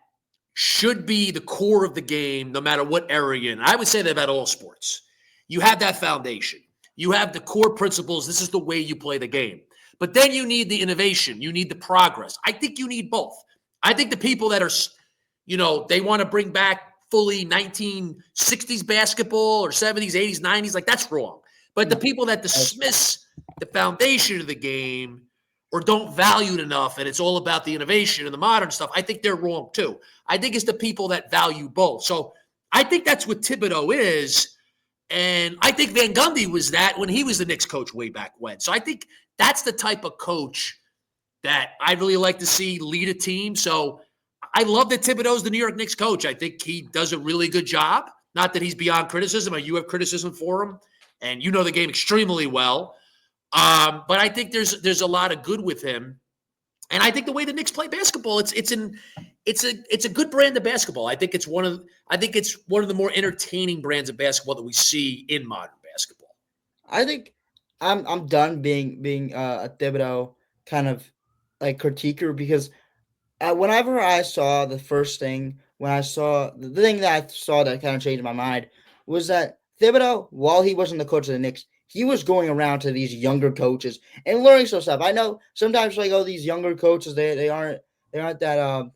should be the core of the game, no matter what era you're in. I would say that about all sports. You have that foundation. You have the core principles. This is the way you play the game. But then you need the innovation. You need the progress. I think you need both. I think the people that are, they want to bring back fully 1960s basketball or 70s, 80s, 90s, like that's wrong. But the people that dismiss the foundation of the game or don't value it enough and it's all about the innovation and the modern stuff, I think they're wrong too. I think it's the people that value both. So I think that's what Thibodeau is. And I think Van Gundy was that when he was the Knicks coach way back when. So I think that's the type of coach that I really like to see lead a team. So I love that Thibodeau's the New York Knicks coach. I think he does a really good job. Not that he's beyond criticism, or you have criticism for him, and you know the game extremely well. But I think there's a lot of good with him, and I think the way the Knicks play basketball, it's a good brand of basketball. I think it's one of the more entertaining brands of basketball that we see in modern basketball. I think I'm done being a Thibodeau kind of like critiquer because whenever I saw the first thing, when I saw the thing that I saw that kind of changed my mind was that Thibodeau, while he wasn't the coach of the Knicks, he was going around to these younger coaches and learning some stuff. I know sometimes like these younger coaches they aren't that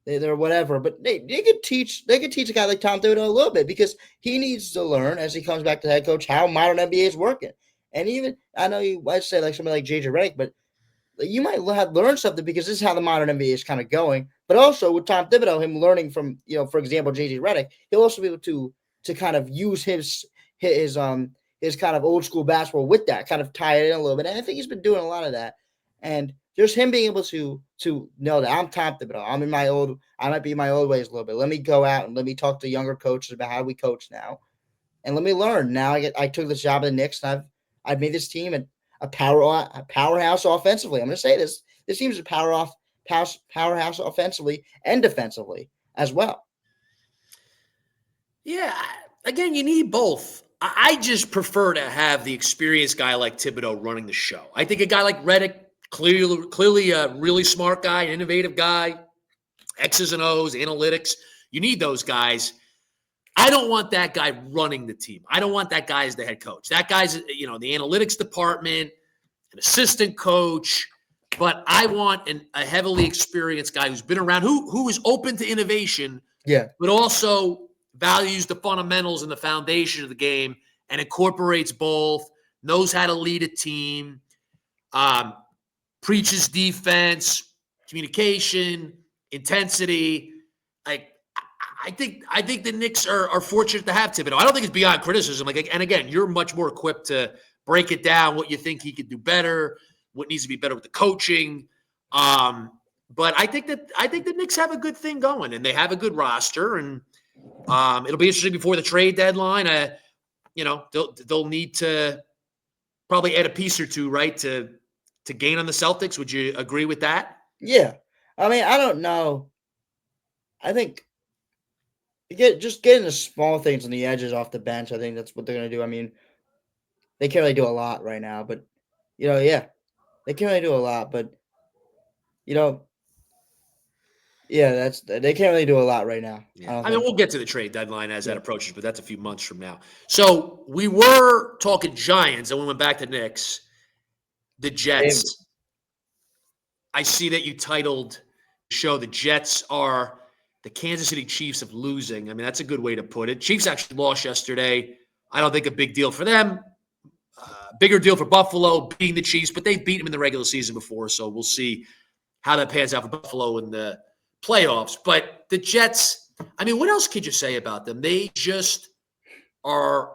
they're whatever, but they could teach a guy like Tom Thibodeau a little bit because he needs to learn as he comes back to head coach how modern NBA is working. And even I know you might say like somebody like JJ Redick, but you might have learned something because this is how the modern NBA is kind of going. But also with Tom Thibodeau, him learning from for example, JJ Redick, he'll also be able to kind of use his kind of old school basketball with that, kind of tie it in a little bit. And I think he's been doing a lot of that. And just him being able to know that I'm Tom Thibodeau, I might be in my old ways a little bit. Let me go out and let me talk to younger coaches about how we coach now, and let me learn. Now I took this job at the Knicks, and I've made this team a powerhouse offensively. I'm going to say this. This team is a powerhouse offensively and defensively as well. Yeah, again, you need both. I just prefer to have the experienced guy like Thibodeau running the show. I think a guy like Redick, clearly a really smart guy, an innovative guy, X's and O's, analytics. You need those guys. I don't want that guy running the team. I don't want that guy as the head coach. That guy's, the analytics department, an assistant coach. But I want a heavily experienced guy who's been around, who is open to innovation, Yeah, but also values the fundamentals and the foundation of the game and incorporates both, knows how to lead a team, preaches defense, communication, intensity. I think the Knicks are fortunate to have Thibodeau. I don't think it's beyond criticism. And again, you're much more equipped to break it down, what you think he could do better, what needs to be better with the coaching. But I think the Knicks have a good thing going, and they have a good roster, and it'll be interesting before the trade deadline. They'll need to probably add a piece or two, right, to gain on the Celtics. Would you agree with that? yeah. I mean, I don't know. I think getting the small things on the edges off the bench. I think that's what they're going to do. I mean, they can't really do a lot right now, but yeah, they can't really do a lot, but you know, yeah, they can't really do a lot right now. I Yeah. don't I mean, think. we'll get to the trade deadline as that Yeah. approaches, but that's a few months from now. So we were talking Giants, and we went back to Knicks. The Jets. I see that you titled the show "The Jets Are the Kansas City Chiefs of Losing." I mean, that's a good way to put it. Chiefs actually lost yesterday. I don't think a big deal for them. Bigger deal for Buffalo beating the Chiefs, but they've beaten them in the regular season before, so we'll see how that pans out for Buffalo in the playoffs. But the Jets, I mean, what else could you say about them? They just are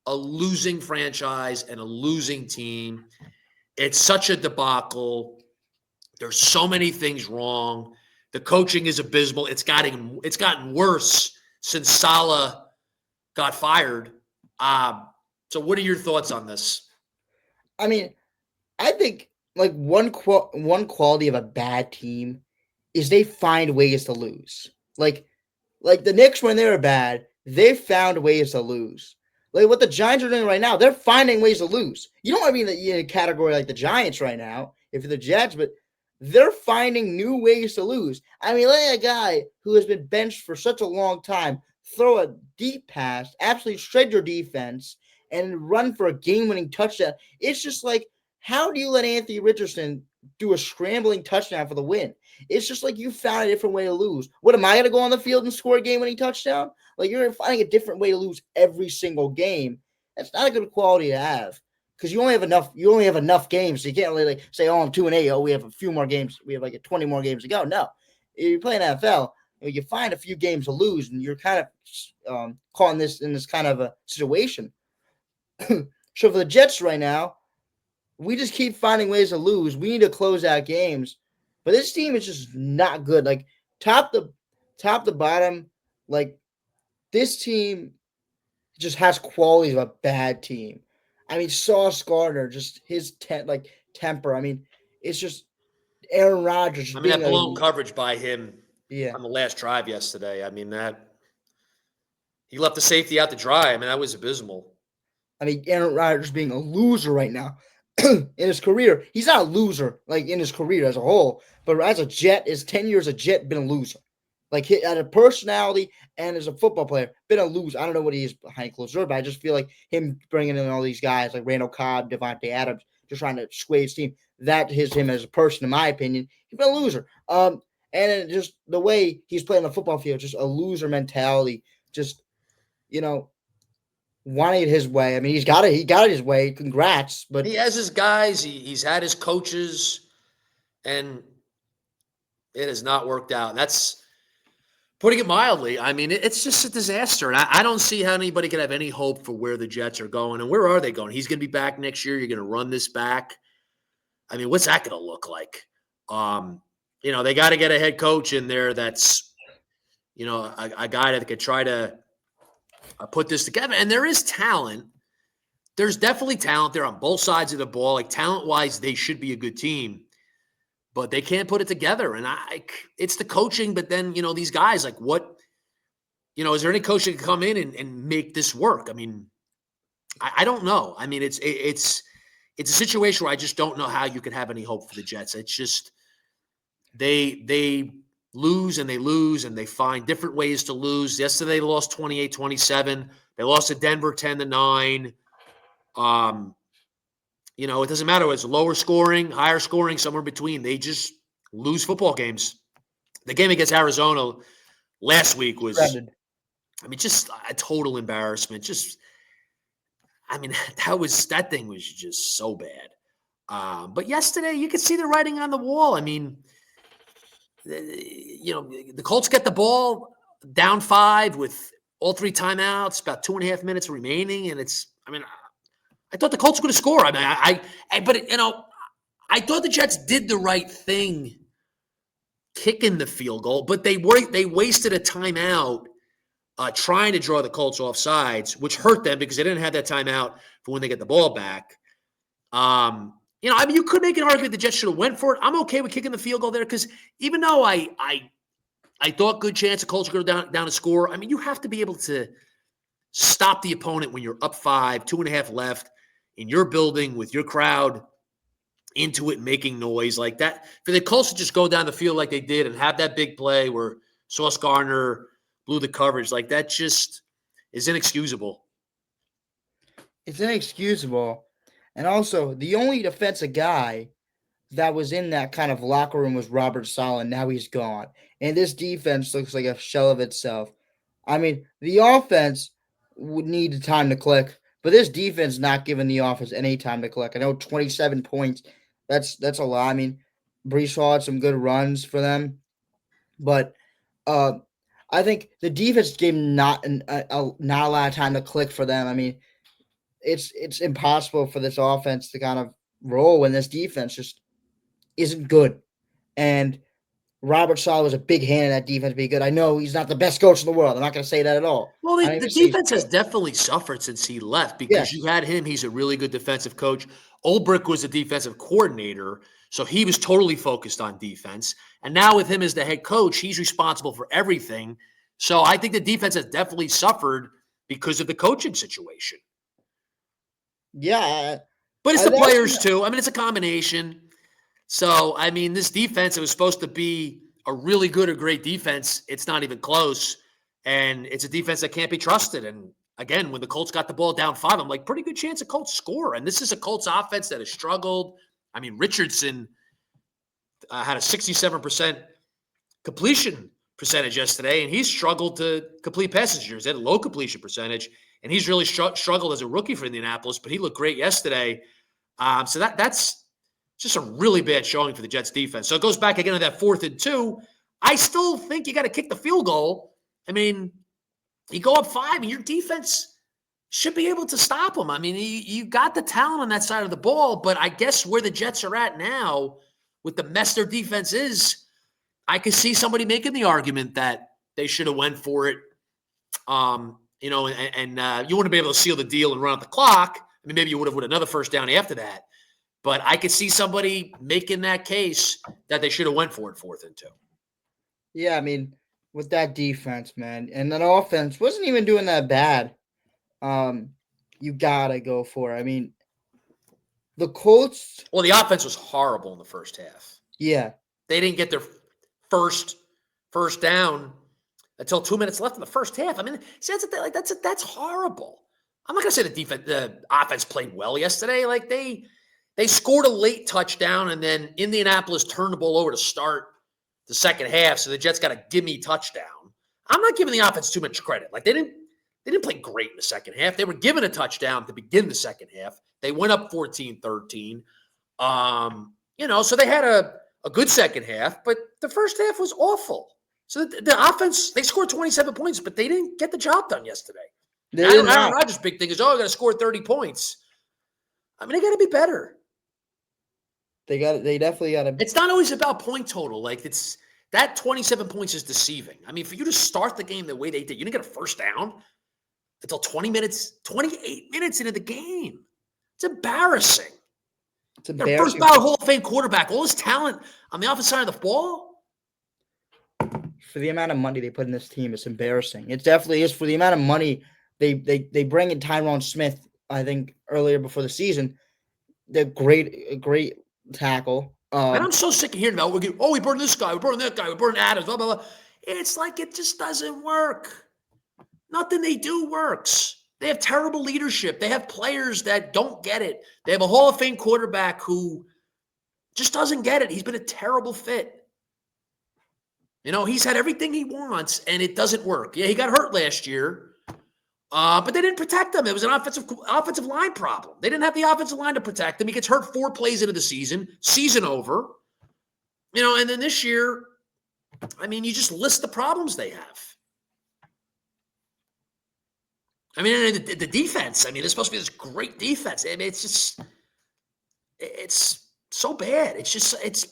a losing franchise and a losing team. It's such a debacle. There's so many things wrong. The coaching is abysmal. It's gotten worse since Saleh got fired. So what are your thoughts on this? I mean, I think like one quality of a bad team is they find ways to lose. Like the Knicks when they were bad, They've found ways to lose. Like what the Giants are doing right now, they're finding ways to lose. You don't want to be in a category like the Giants right now, if you're the Jets, but they're finding new ways to lose. I mean, let a guy who has been benched for such a long time throw a deep pass, absolutely shred your defense, and run for a game-winning touchdown. It's just like, how do you let Anthony Richardson do a scrambling touchdown for the win? It's just like you found a different way to lose. What am I going to go on the field and score a game-winning touchdown? Like you're finding a different way to lose every single game. That's not a good quality to have because you only have enough. You only have enough games, so you can't really like say, "Oh, I'm 2-8. Oh, we have a few more games. We have like 20 more games to go." No, if you're playing NFL, you find a few games to lose, and you're kind of caught in this kind of a situation. So for the Jets right now, we just keep finding ways to lose. We need to close out games, but this team is just not good. Like top to bottom, like this team just has qualities of a bad team. I mean, Sauce Gardner, just his temper. I mean, it's just Aaron Rodgers I just mean, being that a blown coverage by him yeah. on the last drive yesterday. I mean, that he left the safety out to dry. I mean, that was abysmal. I mean, Aaron Rodgers being a loser right now in his career. He's not a loser like in his career as a whole, but as a Jet, his 10 years a Jet, been a loser. Like at a personality and as a football player, been a loser. I don't know what he is behind closed doors, but I just feel like him bringing in all these guys like Randall Cobb, Devontae Adams, just trying to sway his team. That is him as a person, in my opinion. He's been a loser. And just the way he's playing on the football field, just a loser mentality. Just you know, wanting it his way. I mean, he got it his way. Congrats, but He has his guys. He's had his coaches, and it has not worked out. That's putting it mildly. I mean, it's just a disaster. And I don't see how anybody can have any hope for where the Jets are going. And where are they going? He's going to be back next year. You're going to run this back. I mean, what's that going to look like? They got to get a head coach in there that's, a guy that could try to put this together. And there is talent. There's definitely talent there on both sides of the ball. Like talent-wise, they should be a good team. But they can't put it together. And it's the coaching, but then, these guys, like what, is there any coach that can come in and make this work? I mean, I don't know. I mean, it's a situation where I just don't know how you could have any hope for the Jets. It's just they lose and they find different ways to lose. Yesterday they lost 28-27. They lost to Denver 10-9. It doesn't matter whether it's lower scoring, higher scoring, somewhere between. They just lose football games. The game against Arizona last week was, just a total embarrassment. That thing was just so bad. But yesterday, you could see the writing on the wall. I mean, the Colts get the ball down 5 with all 3 timeouts, about 2.5 minutes remaining, and I thought the Colts were going to score. I thought the Jets did the right thing kicking the field goal, but they wasted a timeout trying to draw the Colts off sides, which hurt them because they didn't have that timeout for when they get the ball back. You could make an argument the Jets should have went for it. I'm okay with kicking the field goal there because even though I thought good chance the Colts would go down and score, I mean, you have to be able to stop the opponent when you're up 5, 2.5 left in your building with your crowd into it, making noise like that. For the Colts to just go down the field like they did and have that big play where Sauce Gardner blew the coverage, like that just is inexcusable. It's inexcusable. And also, the only defensive guy that was in that kind of locker room was Robert Saleh. Now he's gone. And this defense looks like a shell of itself. I mean, the offense would need time to click, but this defense not giving the offense any time to click. I know 27 points. That's a lot. I mean, Brees Hall had some good runs for them, but I think the defense gave not a lot of time to click for them. I mean, it's impossible for this offense to kind of roll when this defense just isn't good. And Robert Saleh was a big hand in that defense being good. I know he's not the best coach in the world. I'm not going to say that at all. Well, the defense has definitely suffered since he left because you had him. He's a really good defensive coach. Ulbrich was a defensive coordinator, so he was totally focused on defense. And now with him as the head coach, he's responsible for everything. So I think the defense has definitely suffered because of the coaching situation. Yeah, But it's the I've also players too. I mean, it's a combination. So, I mean, this defense, it was supposed to be a really good or great defense. It's not even close. And it's a defense that can't be trusted. And again, when the Colts got the ball down 5, I'm like, pretty good chance the Colts score. And this is a Colts offense that has struggled. I mean, Richardson had a 67% completion percentage yesterday, and he's struggled to complete passes years. He had a low completion percentage, and he's really struggled as a rookie for Indianapolis, but he looked great yesterday. So that's just a really bad showing for the Jets defense. So it goes back again to that 4th and 2. I still think you got to kick the field goal. I mean, you go up 5, and your defense should be able to stop them. I mean, you got the talent on that side of the ball, but I guess where the Jets are at now with the mess their defense is, I could see somebody making the argument that they should have went for it. And you wouldn't be able to seal the deal and run out the clock. I mean, maybe you would have with another first down after that. But I could see somebody making that case that they should have went for it 4th and 2. Yeah, I mean, with that defense, man, and that offense wasn't even doing that bad. You gotta go for it. I mean, the Colts. Well, the offense was horrible in the first half. Yeah, they didn't get their first down until 2 minutes left in the first half. I mean, see, that's horrible. I'm not gonna say the offense played well yesterday. Like they scored a late touchdown, and then Indianapolis turned the ball over to start the second half. So the Jets got a gimme touchdown. I'm not giving the offense too much credit. Like they didn't play great in the second half. They were given a touchdown to begin the second half. They went up 14-13. So they had a good second half, but the first half was awful. So the offense, they scored 27 points, but they didn't get the job done yesterday. Aaron Rodgers' big thing is, I got to score 30 points. I mean, they got to be better. They definitely got to. It's not always about point total. Like that 27 points is deceiving. I mean, for you to start the game the way they did, you didn't get a first down until 28 minutes into the game. It's embarrassing. Their first ballot Hall of Fame quarterback, all his talent on the offensive side of the ball. For the amount of money they put in this team, it's embarrassing. It definitely is. For the amount of money they bring in Tyron Smith, I think earlier before the season, they're great tackle. And I'm so sick of hearing about we burned this guy, we burned that guy, we burned Adams, blah, blah, blah. It's like it just doesn't work. Nothing they do works. They have terrible leadership. They have players that don't get it. They have a Hall of Fame quarterback who just doesn't get it. He's been a terrible fit. He's had everything he wants, and it doesn't work. Yeah, he got hurt last year, but they didn't protect him. It was an offensive line problem. They didn't have the offensive line to protect him. He gets hurt 4 plays into the season over. And then this year, I mean, you just list the problems they have. I mean, the defense, I mean, it's supposed to be this great defense. I mean, it's so bad. It's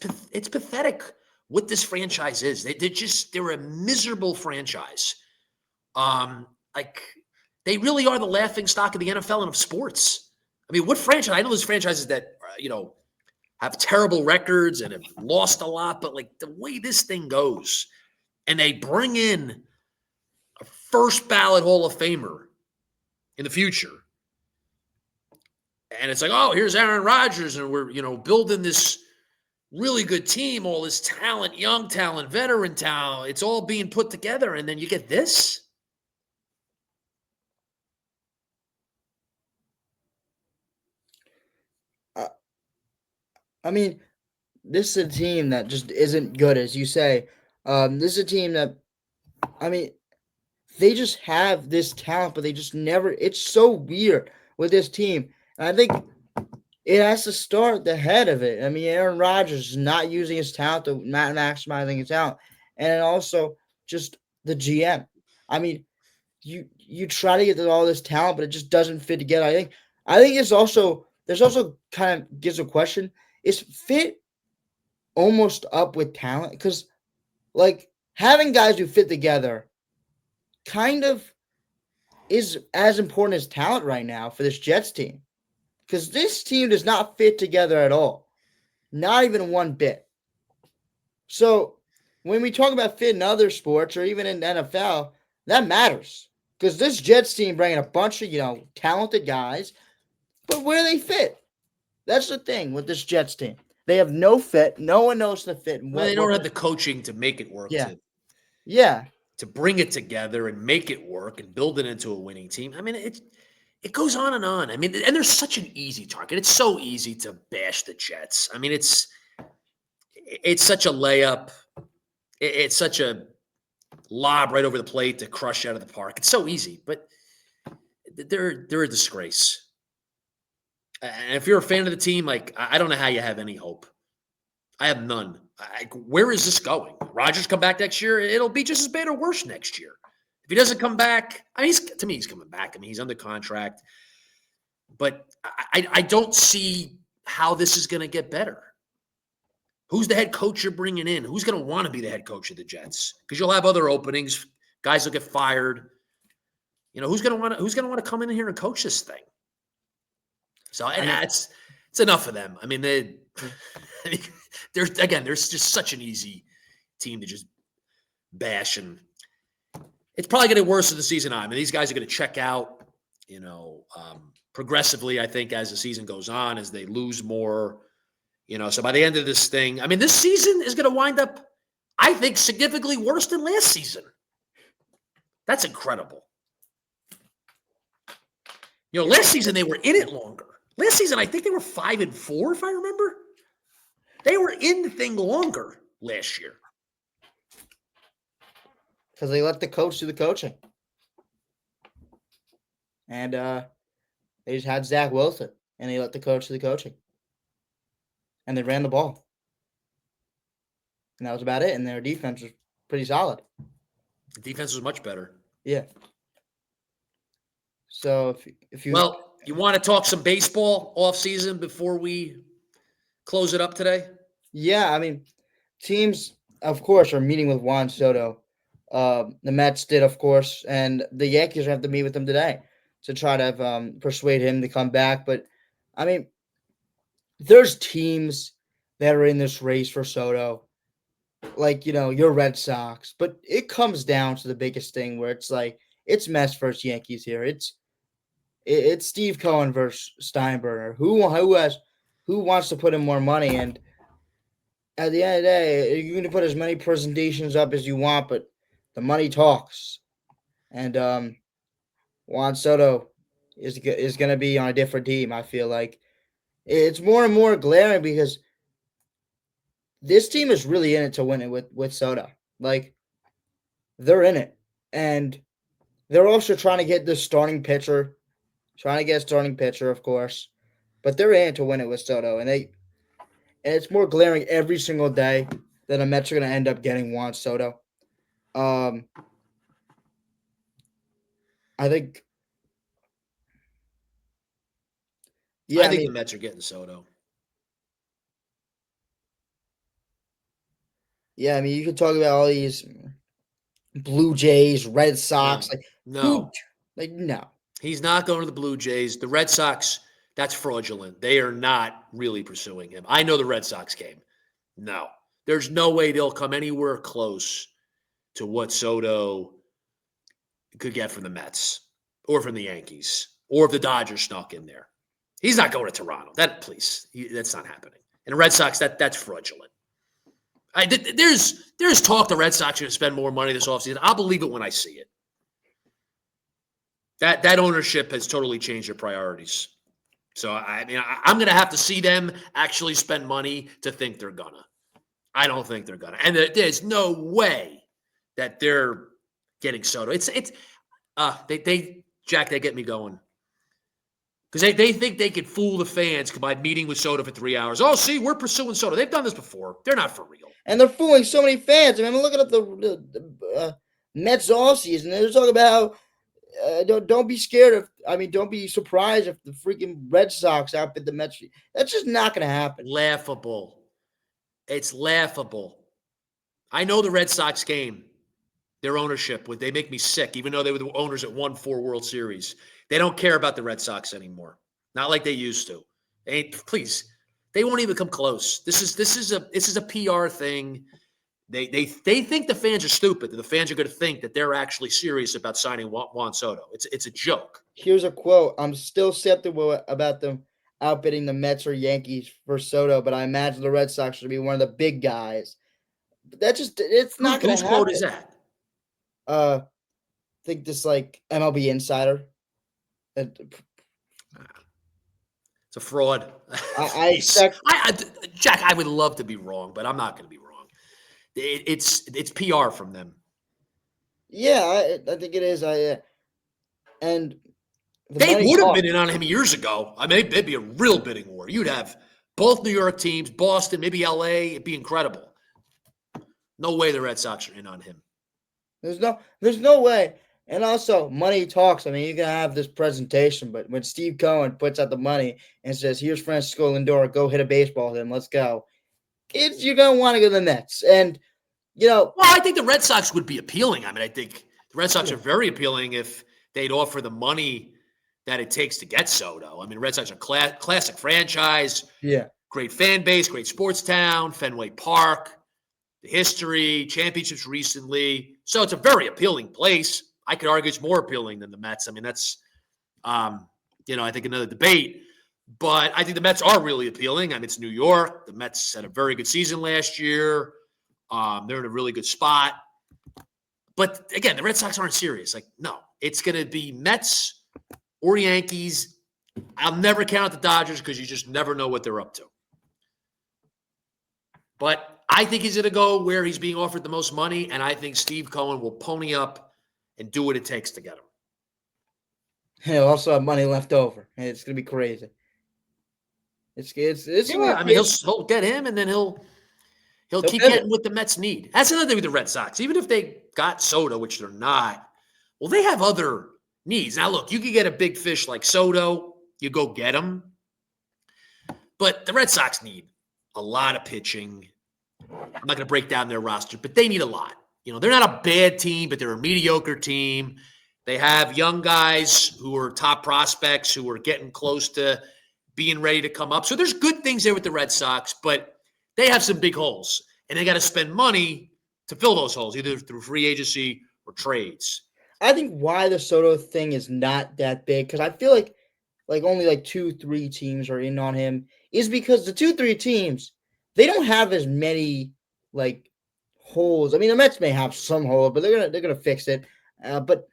pathetic what this franchise is. They're a miserable franchise. They really are the laughing stock of the NFL and of sports. I mean, what franchise? I know there's franchises that, have terrible records and have lost a lot, but like the way this thing goes, and they bring in a first ballot Hall of Famer in the future. And it's like, oh, here's Aaron Rodgers, and we're, building this really good team, all this talent, young talent, veteran talent. It's all being put together, and then you get this. I mean, this is a team that just isn't good, as you say. This is a team that, I mean, they just have this talent, but they just never. It's so weird with this team. And I think it has to start the head of it. I mean, Aaron Rodgers is not using his talent, not maximizing his talent. And also just the GM. I mean, you try to get all this talent, but it just doesn't fit together. I think there's also kind of gives a question. Is fit almost up with talent? Because like having guys who fit together kind of is as important as talent right now for this Jets team. Because this team does not fit together at all. Not even one bit. So when we talk about fit in other sports or even in the NFL, That matters because this Jets team bringing a bunch of talented guys, but where they fit. That's the thing with this Jets team. They have no fit. No one knows the fit. I mean, they don't have the coaching to make it work. Yeah, yeah. To bring it together and make it work and build it into a winning team. I mean, it goes on and on. I mean, and they're such an easy target. It's so easy to bash the Jets. I mean, it's such a layup. It's such a lob right over the plate to crush out of the park. It's so easy, but they're a disgrace. And if you're a fan of the team, like, I don't know how you have any hope. I have none. Where is this going? Rodgers come back next year, it'll be just as bad or worse next year. If he doesn't come back, I mean, to me, he's coming back. I mean, he's under contract. But I don't see how this is going to get better. Who's the head coach you're bringing in? Who's going to want to be the head coach of the Jets? Because you'll have other openings. Guys will get fired. Who's going to want to come in here and coach this thing? So, and it's enough of them. I mean, there's just such an easy team to just bash, and it's probably going to get worse as the season on. I mean, these guys are going to check out, progressively, I think, as the season goes on, as they lose more, so by the end of this thing, I mean, this season is going to wind up, I think, significantly worse than last season. That's incredible. Last season they were in it longer. Last season, I think they were 5-4, if I remember. They were in the thing longer last year. Because they let the coach do the coaching. And they just had Zach Wilson, and they let the coach do the coaching. And they ran the ball. And that was about it. And their defense was pretty solid. The defense was much better. Yeah. So if you... Well, you want to talk some baseball offseason before we close it up today? Yeah, I mean, teams, of course, are meeting with Juan Soto. The Mets did, of course, and the Yankees have to meet with him today to try to persuade him to come back. But, I mean, there's teams that are in this race for Soto, like, your Red Sox. But it comes down to the biggest thing where it's like, it's Mets versus Yankees here. It's Steve Cohen versus Steinbrenner. Who wants to put in more money? And at the end of the day, you're going to put as many presentations up as you want, but the money talks. And Juan Soto is going to be on a different team. I feel like it's more and more glaring because this team is really in it to win it with Soto. Like, they're in it, and they're also trying to get the starting pitcher. Trying to get a starting pitcher, of course. But they're in to win it with Soto. And it's more glaring every single day that the Mets are going to end up getting Juan Soto. I think... Yeah, I think the Mets are getting Soto. Yeah, I mean, you could talk about all these Blue Jays, Red Sox. No. No. He's not going to the Blue Jays. The Red Sox, that's fraudulent. They are not really pursuing him. I know the Red Sox came. No. There's no way they'll come anywhere close to what Soto could get from the Mets or from the Yankees or if the Dodgers snuck in there. He's not going to Toronto. That's not happening. And the Red Sox, that's fraudulent. There's talk the Red Sox are going to spend more money this offseason. I'll believe it when I see it. That ownership has totally changed their priorities. So, I mean, I'm going to have to see them actually spend money to think they're going to. I don't think they're going to. And there's no way that they're getting Soto. Jack, they get me going. Because they think they could fool the fans by meeting with Soto for 3 hours. Oh, see, we're pursuing Soto. They've done this before. They're not for real. And they're fooling so many fans. I mean, looking at the Mets offseason, they're talking about don't be scared don't be surprised if the freaking Red Sox outbid the Mets. That's just not going to happen. Laughable. It's laughable. I know the Red Sox game. Their ownership, they make me sick, even though they were the owners that won 4 World Series. They don't care about the Red Sox anymore. Not like they used to. Please, they won't even come close. This is a PR thing. They think the fans are stupid. That the fans are going to think that they're actually serious about signing Juan Soto. It's a joke. Here's a quote: "I'm still skeptical about them outbidding the Mets or Yankees for Soto, but I imagine the Red Sox should be one of the big guys." But it's not going Whose to quote is happen. that? I think this like MLB Insider. It's a fraud. I expect. Jack, I would love to be wrong, but I'm not going to be wrong. It's PR from them. Yeah, I think it is. And They would have been in on him years ago. I mean, it'd be a real bidding war. You'd have both New York teams, Boston, maybe LA. It'd be incredible. No way the Red Sox are in on him. There's no way. And also, money talks. I mean, you can have this presentation, but when Steve Cohen puts out the money and says, "Here's Francisco Lindor, go hit a baseball with him, let's go," you're gonna want to go to the Mets. And well, I think the Red Sox would be appealing. I mean, I think the Red Sox are very appealing if they'd offer the money that it takes to get Soto. I mean, Red Sox are classic franchise. Yeah. Great fan base, great sports town, Fenway Park, the history, championships recently. So it's a very appealing place. I could argue it's more appealing than the Mets. I mean, that's, I think another debate. But I think the Mets are really appealing. I mean, it's New York. The Mets had a very good season last year. They're in a really good spot. But again, the Red Sox aren't serious. Like, no, it's going to be Mets or Yankees. I'll never count the Dodgers because you just never know what they're up to. But I think he's going to go where he's being offered the most money, and I think Steve Cohen will pony up and do what it takes to get him. He'll also have money left over. It's going to be crazy. It's yeah, I mean, he'll get him, and then he'll keep getting what the Mets need. That's another thing with the Red Sox. Even if they got Soto, which they're not, well, they have other needs. Now, look, you could get a big fish like Soto. You go get him. But the Red Sox need a lot of pitching. I'm not going to break down their roster, but they need a lot. They're not a bad team, but they're a mediocre team. They have young guys who are top prospects who are getting close to being ready to come up. So there's good things there with the Red Sox, but they have some big holes, and they got to spend money to fill those holes, either through free agency or trades. I think why the Soto thing is not that big, because I feel like only 2-3 teams are in on him, is because the 2-3 teams, they don't have as many holes. I mean, the Mets may have some holes, but they're gonna fix it. But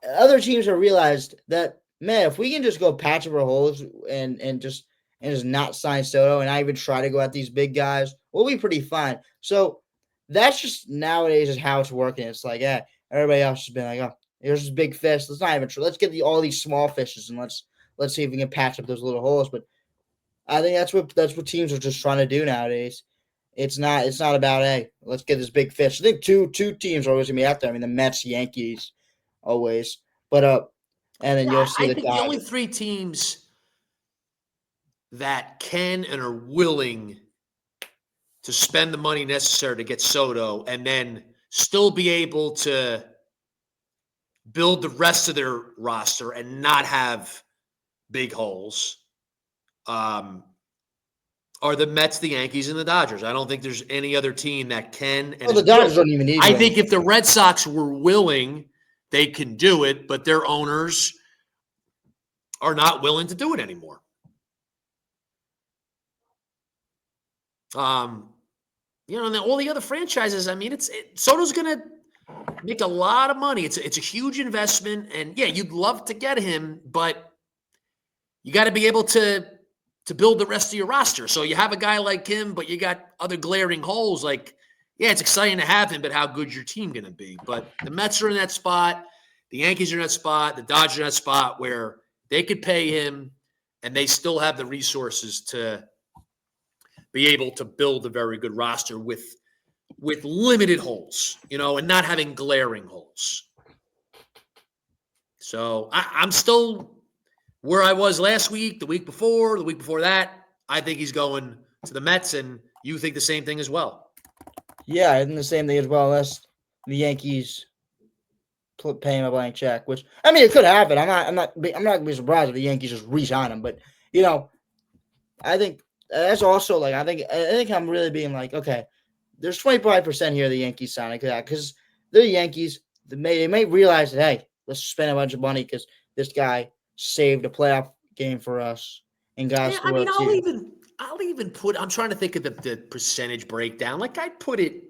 other teams have realized that, man, if we can just go patch up our holes and just not sign Soto and not even try to go at these big guys, we'll be pretty fine. So that's just nowadays is how it's working. It's like, yeah, everybody else has been like, oh, here's this big fish. Let's not even try. Let's get all these small fishes and let's see if we can patch up those little holes. But I think that's what teams are just trying to do nowadays. It's not about, hey, let's get this big fish. I think two teams are always gonna be out there. I mean, the Mets, Yankees, always. But and then you'll see I the think Dodgers. the only 3 teams that can and are willing to spend the money necessary to get Soto and then still be able to build the rest of their roster and not have big holes are the Mets, the Yankees, and the Dodgers. I don't think there's any other team that can. And the Dodgers don't even need. I think if the Red Sox were willing, they can do it, but their owners are not willing to do it anymore. And then all the other franchises, I mean, Soto's going to make a lot of money. It's a huge investment, and yeah, you'd love to get him, but you got to be able to build the rest of your roster. So you have a guy like him, but you got other glaring holes. Like, yeah, it's exciting to have him, but how good's your team going to be? But the Mets are in that spot. The Yankees are in that spot. The Dodgers are in that spot where they could pay him, and they still have the resources to be able to build a very good roster with limited holes, and not having glaring holes. So I'm still where I was last week, the week before that. I think he's going to the Mets, and you think the same thing as well. Yeah, I think the same thing as well. Unless the Yankees pay him a blank check, which I mean, it could happen. I'm not gonna be surprised if the Yankees just re-sign him. But I think that's also I think I'm really being like, okay, there's 25% here the Yankees signing because they're the Yankees. They may realize that, hey, let's spend a bunch of money because this guy saved a playoff game for us and got us Yeah, the I mean, World Series. I'll even put. I'm trying to think of the percentage breakdown. Like I'd put it.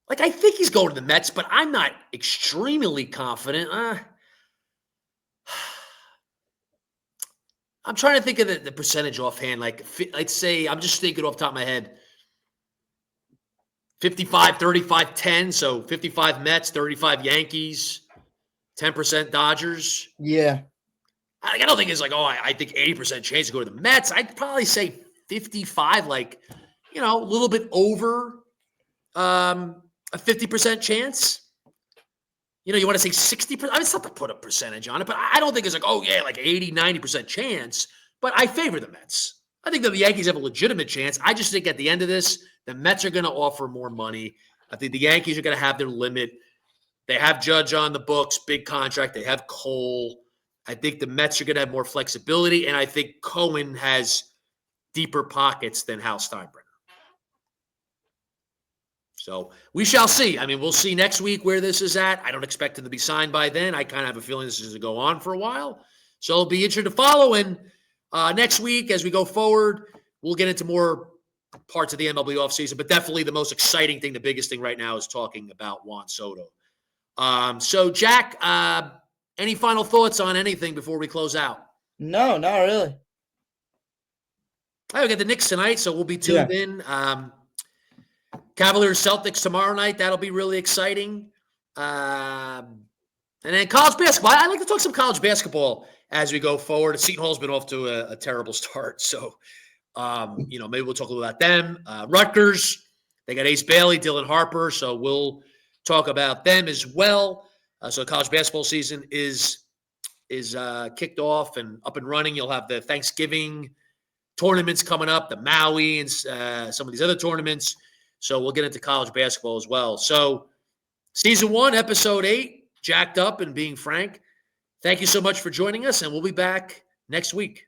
Like I think he's going to the Mets, but I'm not extremely confident. I'm trying to think of the percentage offhand. Like I'd say I'm just thinking off the top of my head. 55, 35, 10. So 55 Mets, 35 Yankees, 10% Dodgers. Yeah. I don't think it's like, I think 80% chance to go to the Mets. I'd probably say 55, like, a little bit over a 50% chance. You want to say 60%. I mean, it's not to put a percentage on it, but I don't think it's like, like 80, 90% chance. But I favor the Mets. I think that the Yankees have a legitimate chance. I just think at the end of this, the Mets are going to offer more money. I think the Yankees are going to have their limit. They have Judge on the books, big contract. They have Cole. I think the Mets are going to have more flexibility, and I think Cohen has deeper pockets than Hal Steinbrenner. So we shall see. I mean, we'll see next week where this is at. I don't expect him to be signed by then. I kind of have a feeling this is going to go on for a while. So it'll be interesting to follow. And next week, as we go forward, we'll get into more parts of the MLB offseason. But definitely the most exciting thing, the biggest thing right now is talking about Juan Soto. So, Jack, any final thoughts on anything before we close out? No, not really. We got the Knicks tonight, so we'll be tuned in. Cavaliers Celtics tomorrow night. That'll be really exciting. And then college basketball. I like to talk some college basketball as we go forward. Seton Hall's been off to a terrible start. So, maybe we'll talk a little about them. Rutgers, they got Ace Bailey, Dylan Harper. So we'll talk about them as well. So college basketball season is kicked off and up and running. You'll have the Thanksgiving tournaments coming up, the Maui and some of these other tournaments. So we'll get into college basketball as well. So season 1, episode 8, jacked up and being frank. Thank you so much for joining us, and we'll be back next week.